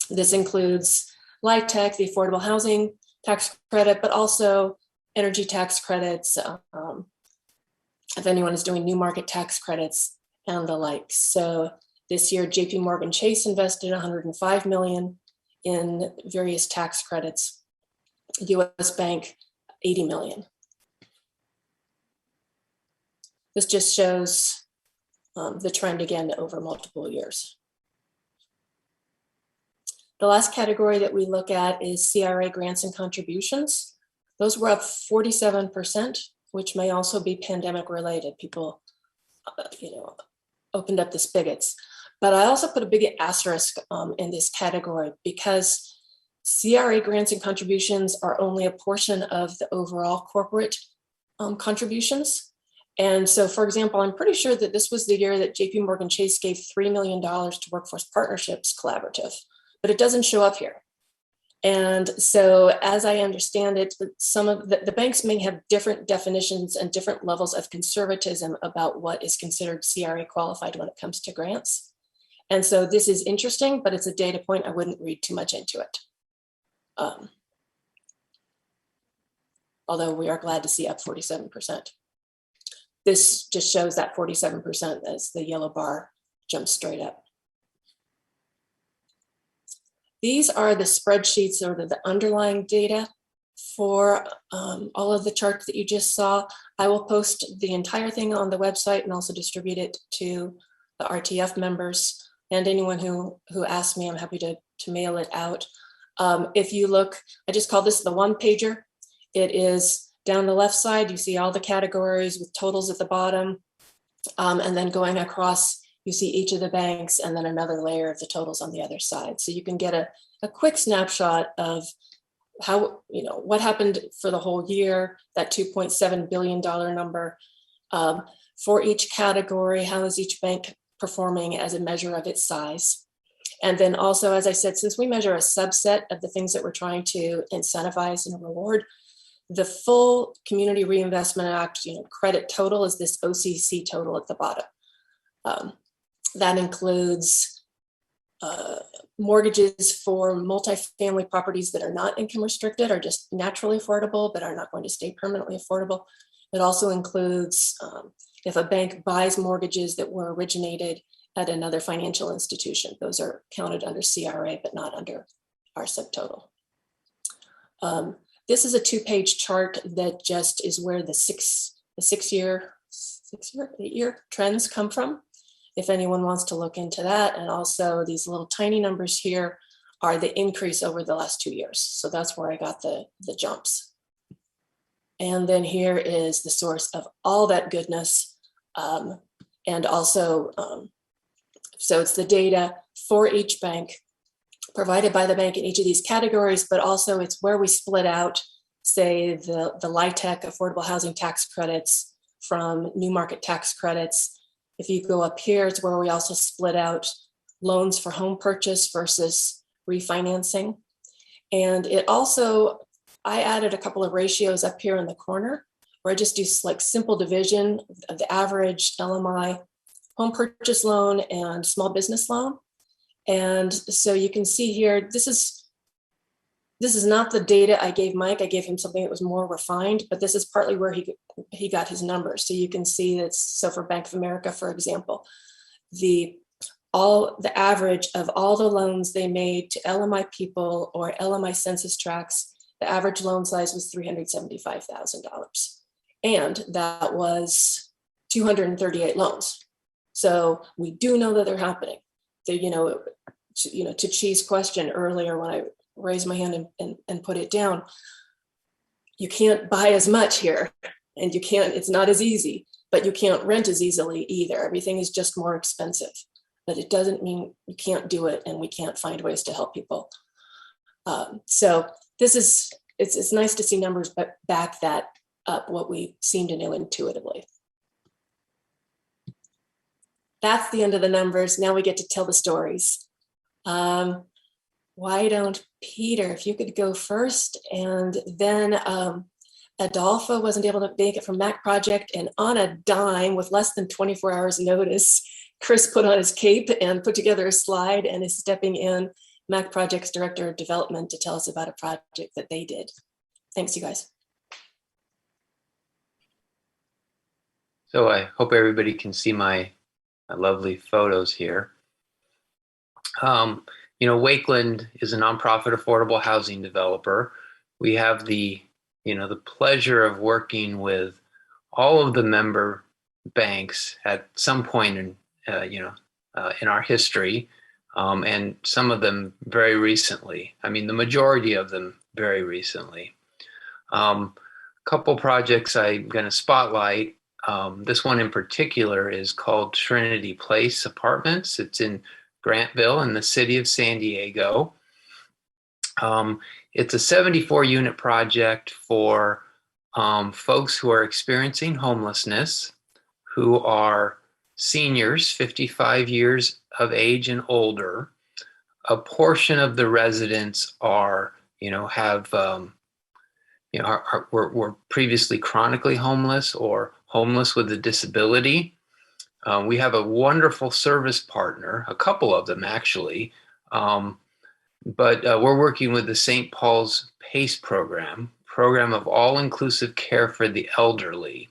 this includes LIHTC, the affordable housing tax credit, but also energy tax credits, if anyone is doing new market tax credits and the like. So this year, JP Morgan Chase invested $105 million in various tax credits. US Bank, $80 million. This just shows the trend again over multiple years. The last category that we look at is CRA grants and contributions. Those were up 47%, which may also be pandemic related. People, you know, opened up the spigots. But I also put a big asterisk in this category because CRA grants and contributions are only a portion of the overall corporate contributions. And so, for example, I'm pretty sure that this was the year that JP Morgan Chase gave $3 million to Workforce Partnerships Collaborative, but it doesn't show up here. And so, as I understand it, some of the banks may have different definitions and different levels of conservatism about what is considered CRA qualified when it comes to grants. And so this is interesting, but it's a data point. I wouldn't read too much into it. Although we are glad to see up 47%. This just shows that 47% as the yellow bar jumps straight up. These are the spreadsheets or the underlying data for all of the charts that you just saw. I will post the entire thing on the website and also distribute it to the RTF members and anyone who asks me. I'm happy to mail it out. If you look, I just call this the one pager. It is down the left side, you see all the categories with totals at the bottom. And then going across, you see each of the banks and then another layer of the totals on the other side. So you can get a quick snapshot of how, you know, what happened for the whole year, that $2.7 billion number. For each category, how is each bank performing as a measure of its size? And then also, as I said, since we measure a subset of the things that we're trying to incentivize and reward, the full Community Reinvestment Act, you know, credit total is this OCC total at the bottom. That includes mortgages for multifamily properties that are not income restricted, are just naturally affordable, but are not going to stay permanently affordable. It also includes if a bank buys mortgages that were originated at another financial institution. Those are counted under CRA, but not under our subtotal. This is a 2-page chart that just is where the 8-year trends come from, if anyone wants to look into that. And also these little tiny numbers here are the increase over the last 2 years. So that's where I got the jumps. And then here is the source of all that goodness. And also, so it's the data for each bank provided by the bank in each of these categories, but also it's where we split out, say, the LIHTC affordable housing tax credits from new market tax credits. If you go up here, it's where we also split out loans for home purchase versus refinancing. And it also, I added a couple of ratios up here in the corner where I just do like simple division of the average LMI home purchase loan and small business loan. And so you can see here, this is this is not the data I gave Mike. I gave him something that was more refined, but this is partly where he got his numbers. So you can see that. So for Bank of America, for example, the average of all the loans they made to LMI people or LMI census tracts, the average loan size was $375,000. And that was 238 loans. So we do know that they're happening. To Chi's question earlier when I raised my hand and put it down, you can't buy as much here, and it's not as easy, but you can't rent as easily either. Everything is just more expensive, but it doesn't mean you can't do it and we can't find ways to help people. So it's nice to see numbers back that up what we seem to know intuitively. That's the end of the numbers. Now we get to tell the stories. Why don't Peter, if you could go first, and then Adolfo wasn't able to make it from Mac Project, and on a dime with less than 24 hours notice, Chris put on his cape and put together a slide and is stepping in, Mac Project's Director of Development, to tell us about a project that they did. Thanks, you guys. So I hope everybody can see my lovely photos here. Wakeland is a nonprofit affordable housing developer. We have the pleasure of working with all of the member banks at some point in our history, and some of them very recently. I mean, the majority of them very recently. Couple projects I'm going to spotlight. This one in particular is called Trinity Place Apartments. It's in Grantville in the city of San Diego. It's a 74-unit project for folks who are experiencing homelessness, who are seniors, 55 years of age and older. A portion of the residents were previously chronically homeless or homeless with a disability. We have a wonderful service partner, a couple of them actually, but we're working with the St. Paul's PACE program of all-inclusive care for the elderly.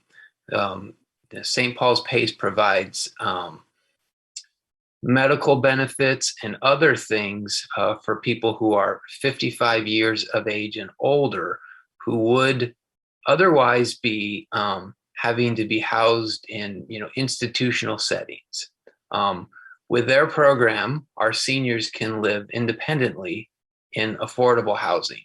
The St. Paul's PACE provides medical benefits and other things for people who are 55 years of age and older, who would otherwise be having to be housed in institutional settings. With their program, our seniors can live independently in affordable housing.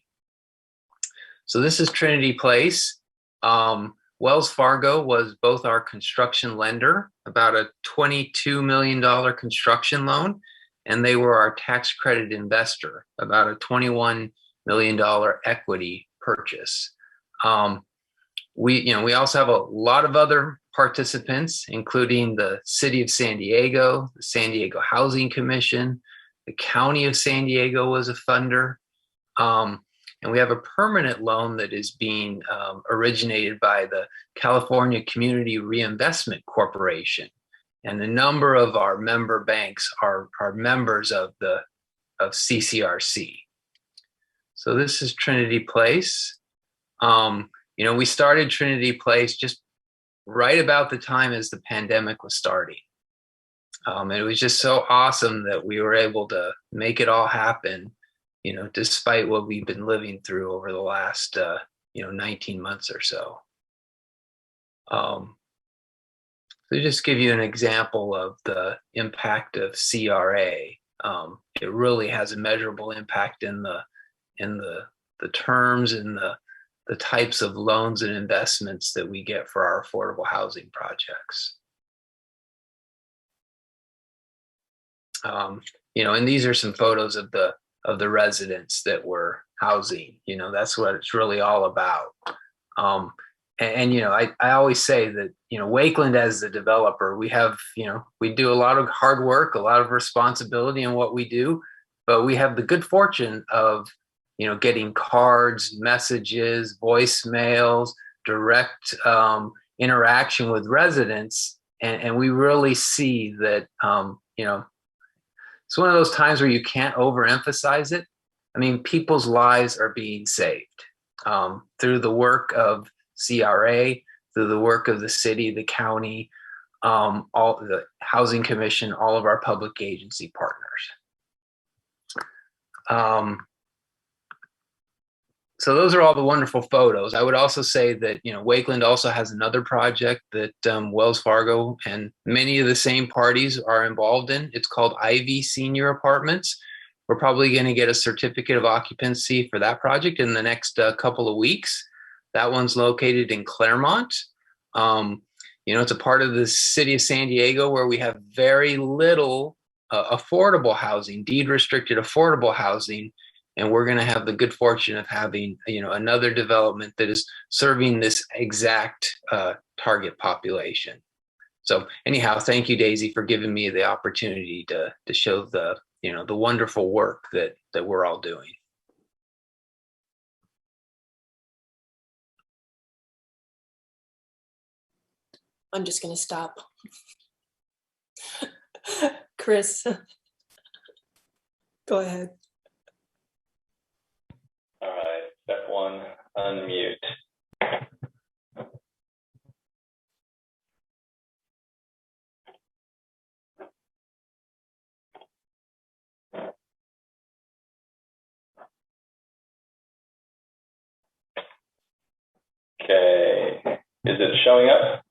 So this is Trinity Place. Wells Fargo was both our construction lender, about a $22 million construction loan, and they were our tax credit investor, about a $21 million equity purchase. We also have a lot of other participants, including the City of San Diego, the San Diego Housing Commission, the County of San Diego was a funder. And we have a permanent loan that is being originated by the California Community Reinvestment Corporation. And a number of our member banks are members of CCRC. So this is Trinity Place. We started Trinity Place just right about the time as the pandemic was starting. It was just so awesome that we were able to make it all happen, despite what we've been living through over the last, 19 months or so. So just give you an example of the impact of CRA. It really has a measurable impact in the terms and the types of loans and investments that we get for our affordable housing projects. And these are some photos of the residents that we're housing. That's what it's really all about. I always say that, Wakeland as the developer, we have, we do a lot of hard work, a lot of responsibility in what we do, but we have the good fortune of, getting cards, messages, voicemails, direct interaction with residents. And we really see that, it's one of those times where you can't overemphasize it, I mean, people's lives are being saved through the work of CRA, through the work of the city, the county, all the Housing Commission, all of our public agency partners. So those are all the wonderful photos. I would also say that, you know, Wakeland also has another project that Wells Fargo and many of the same parties are involved in. It's called Ivy Senior Apartments. We're probably going to get a certificate of occupancy for that project in the next couple of weeks. That one's located in Claremont. You know, it's a part of the city of San Diego where we have very little affordable housing, deed restricted affordable housing. And we're going to have the good fortune of having, you know, another development that is serving this exact target population. So anyhow, thank you, Daisy, for giving me the opportunity to show the, you know, the wonderful work that we're all doing. I'm just going to stop. Chris, go ahead. All right, step one, unmute. Okay, is it showing up?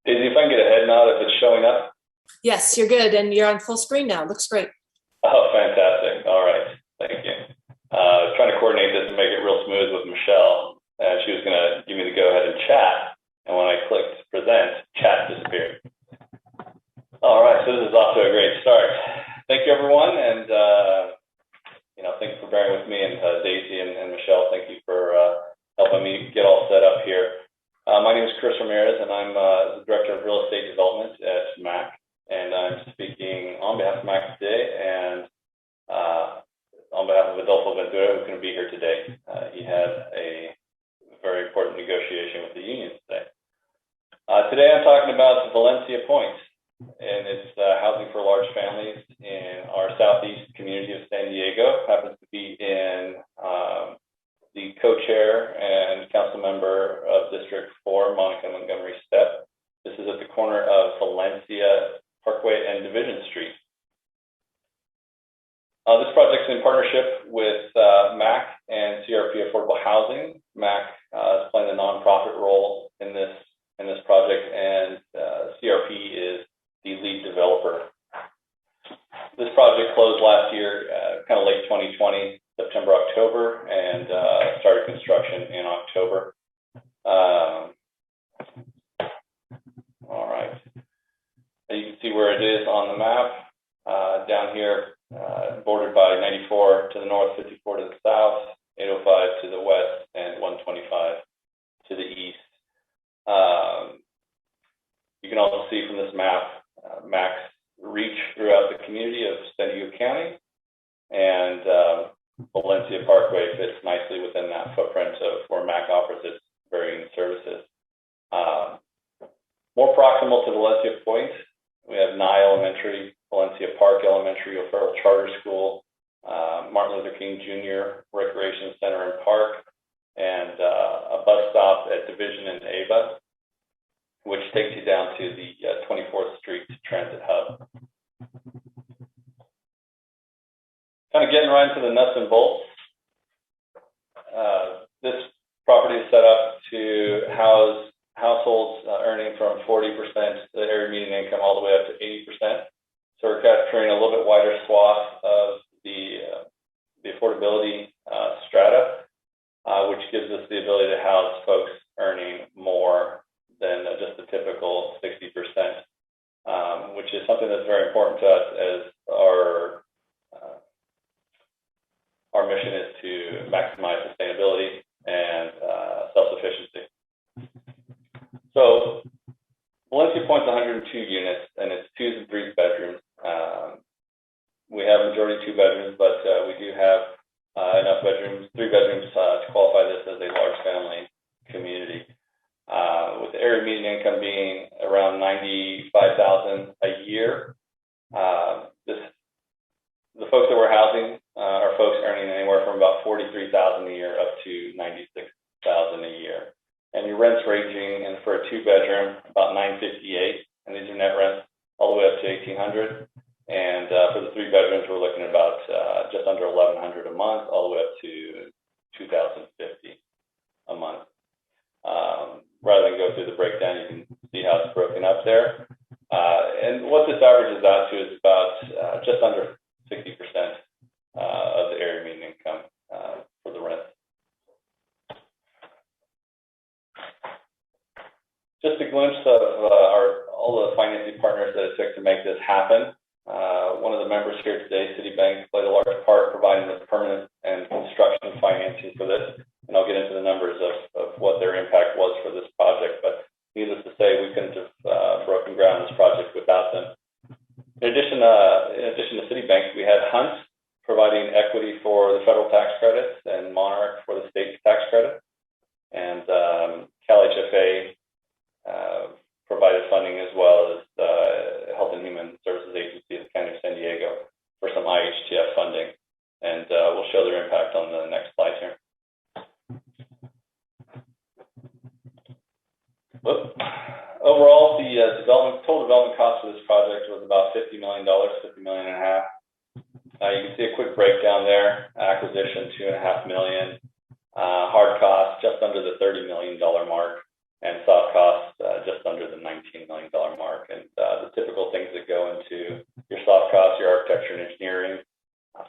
Daisy, if I can get a head nod if it's showing up. Yes, you're good. And you're on full screen now. Looks great. Oh, fantastic. All right. Thank you. Trying to coordinate this and make it real smooth with Michelle. And she was going to give me the go ahead and chat. And when I clicked present, chat disappeared. All right. So this is off to a great start. Thank you, everyone. And, you know, thank you for bearing with me. And Daisy and Michelle, thank you for helping me get all set up here. My name is Chris Ramirez, and I'm the Director of Real Estate Development at MAC. And I'm speaking on behalf of MAC today and on behalf of Adolfo Ventura, who couldn't be here today. He had a very important negotiation with the unions today. Today I'm talking about the Valencia Point, and it's housing for large families in our southeast community of San Diego. Happens to be in the co-chair and council member of District 4, Monica Montgomery Stepp. This is at the corner of Valencia Parkway and Division Street. This project is in partnership with MAC and CRP Affordable Housing. MAC is playing the nonprofit role in this project, and CRP is the lead developer. This project closed last year, kind of late 2020, September, October, and started construction in October. All right. You can see where it is on the map. Down here, bordered by 94 to the north, 54 to the south, 805 to the west, and 125 to the east. You can also see from this map MAC's reach throughout the community of San Diego County, and Valencia Parkway fits nicely within that footprint of where MAC offers its varying services. More proximal to Valencia Point, we have Nye Elementary, Valencia Park Elementary, O'Farrell Charter School, Martin Luther King Jr. Recreation Center and Park, and a bus stop at Division and Ava, which takes you down to the 24th Street Transit Hub. Kind of getting right into the nuts and bolts. This property is set up to house households earning from 40% the area median income all the way up to 80%. So we're capturing a little bit wider swath of the affordability strata, which gives us the ability to house folks earning more than just the typical 60%, which is something that's very important to us, as our mission is to maximize sustainability and self-sufficiency. So Valencia Point's 102 units, and it's 2s and 3s bedrooms. We have majority 2 bedrooms, but we do have an bedrooms to qualify this as a large family community. With the area median income being around $95,000 a year, the folks that we're housing are folks earning anywhere from about $43,000 a year up to $96,000 a year. And your rents ranging for a 2-bedroom about $958, and these are net rents all the way up to $1,800. And for the 3 bedrooms, we're looking at about just under $1,100 a month, all the way up to $2,050 a month. Rather than go through the breakdown, you can see how it's broken up there. And what this averages out to is about just under 60% of the area median income for the rent. Just a glimpse of all the financing partners that it took to make this happen. One of the members here today, Citibank, played a large part providing the permanent and construction financing for this. And I'll get into the numbers of what their impact was for this project. But needless to say, we couldn't have broken ground on this project without them. In addition to Citibank, we had Hunt providing equity for the federal tax credits and Monarch for the state tax credit. And Cal HFA provided funding, as well as the Health and Human Services Agency of the County of San Diego for some IHTF funding. And we'll show their impact on the next slide here. Overall, the total development cost for this project was about $50 million, $50.5 million. You can see a quick breakdown there. Acquisition, $2.5 million. Hard cost, just under the $30 million mark. And soft costs, just under the $19 million mark. And the typical things that go into your soft costs, your architecture and engineering,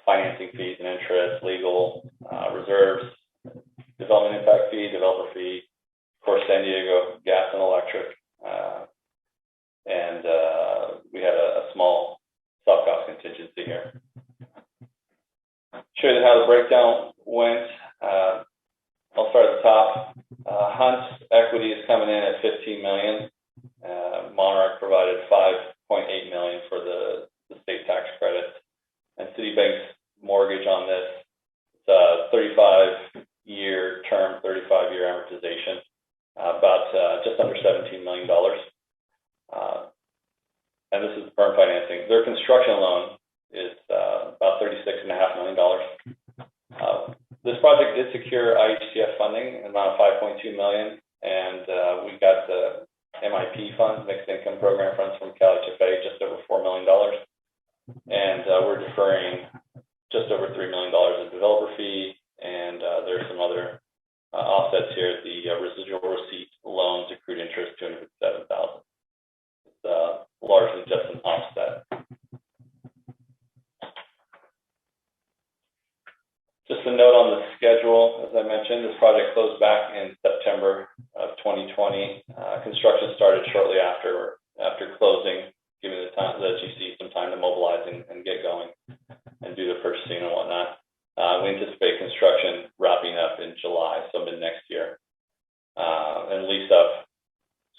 financing fees and interest, legal, reserves, development impact fee, developer fee, of course, San Diego gas and electric. And we had a small soft cost contingency here. Show you how the breakdown went. I'll start at the top. Hunt's equity is coming in at $15 million. Monarch provided $5.8 million for the state tax credits. And Citibank's mortgage on this, it's a 35-year term, 35-year amortization, about just under $17 million. And this is the perm financing. Their construction loan is about $36.5 million. This project did secure IHTF funding, an amount of $5.2 million, and we got the MIP funds, Mixed Income Program funds from Cal HFA, just over $4 million. And we're deferring just over $3 million of developer fee, and there's some other offsets here. The residual receipt loans, accrued interest, $207,000. It's largely just an offset. Just a note on the schedule, as I mentioned, this project closed back in September of 2020. Construction started shortly after closing, giving the time, the GC some time to mobilize and get going and do the purchasing and whatnot. We anticipate construction wrapping up in July, so mid next year. And lease up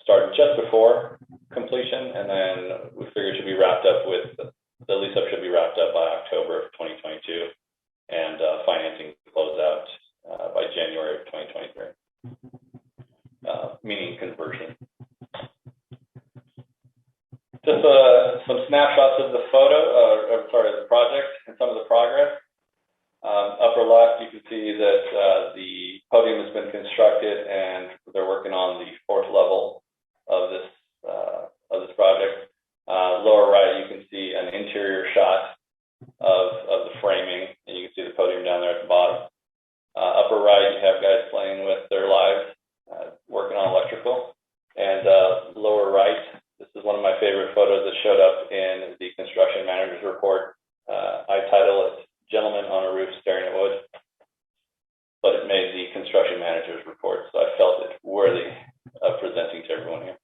started just before completion, and then we figure it should be wrapped up the lease up should be wrapped up by October of 2022. And financing close out by January of 2023, meaning conversion. Just some snapshots of the the project and some of the progress. Upper left, you can see that the podium has been constructed, and they're working on the 4th level of this project. Lower right, you can see an interior shot of the framing, and you can see the podium down there at the bottom. Upper right, you have guys playing with their lives, working on electrical. And lower right, this is one of my favorite photos that showed up in the construction manager's report. I title it "Gentleman on a Roof Staring at Wood," but it made the construction manager's report, so I felt it worthy of presenting to everyone here.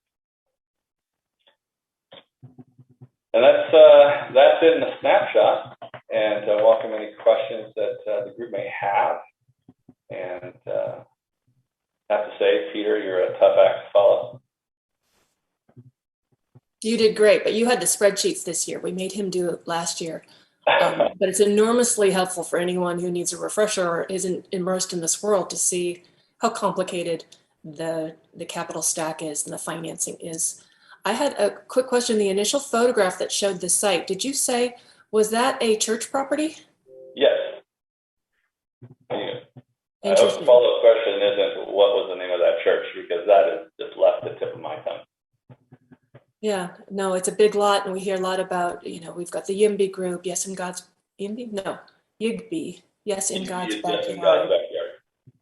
And that's it in a snapshot. And welcome any questions that the group may have. And I have to say, Peter, you're a tough act to follow. You did great, but you had the spreadsheets this year. We made him do it last year. But it's enormously helpful for anyone who needs a refresher or isn't immersed in this world to see how complicated the capital stack is and the financing is. I had a quick question. The initial photograph that showed the site, did you say, was that a church property? Yes. I hope the follow-up question isn't what was the name of that church, because that is just left the tip of my tongue. Yeah, no, it's a big lot, and we hear a lot about, we've got the YIMBY group, yes, in God's, YIMBY? No, YIGBY, yes, in God's backyard. Yes, in God's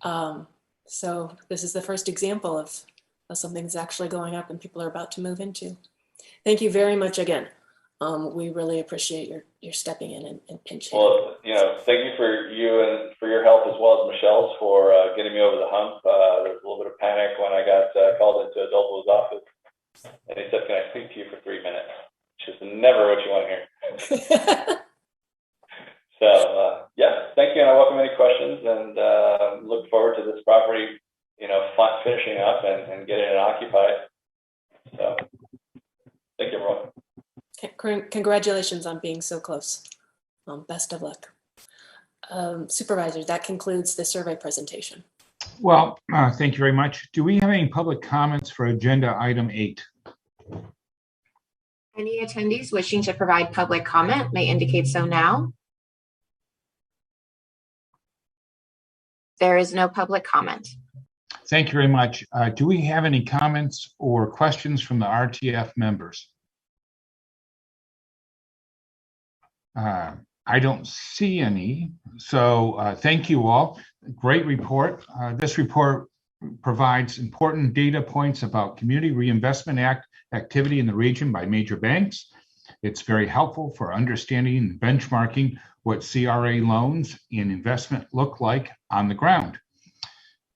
backyard. So this is the first example of something that's actually going up and people are about to move into. Thank you very much again. We really appreciate your stepping in and pinch hitting. Well, thank you for your help as well as Michelle's for getting me over the hump. There was a little bit of panic when I got called into Adolfo's office. And he said, "Can I speak to you for 3 minutes?" Which is never what you want to hear. So, yeah, thank you. And I welcome any questions and look forward to this property, finishing up and getting it occupied. So, thank you, everyone. Congratulations on being so close. Best of luck. Supervisor, that concludes the survey presentation. Well, thank you very much. Do we have any public comments for agenda item 8? Any attendees wishing to provide public comment may indicate so now. There is no public comment. Thank you very much. Do we have any comments or questions from the RTF members? I don't see any. So thank you all. Great report. This report provides important data points about Community Reinvestment Act activity in the region by major banks. It's very helpful for understanding and benchmarking what CRA loans and investment look like on the ground.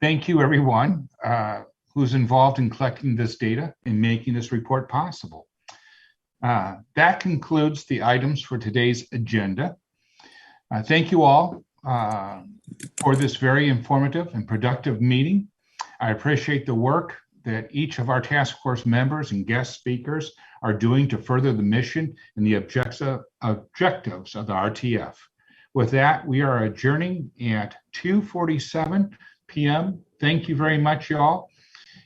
Thank you, everyone who's involved in collecting this data and making this report possible. That concludes the items for today's agenda. Thank you all for this very informative and productive meeting. I appreciate the work that each of our task force members and guest speakers are doing to further the mission and the objectives of the RTF. With that, we are adjourning at 2:47 p.m. Thank you very much, y'all.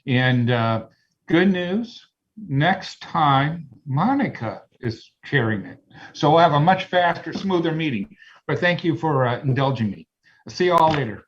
And good news, next time, Monica is chairing it. So we'll have a much faster, smoother meeting. But thank you for indulging me. I'll see you all later.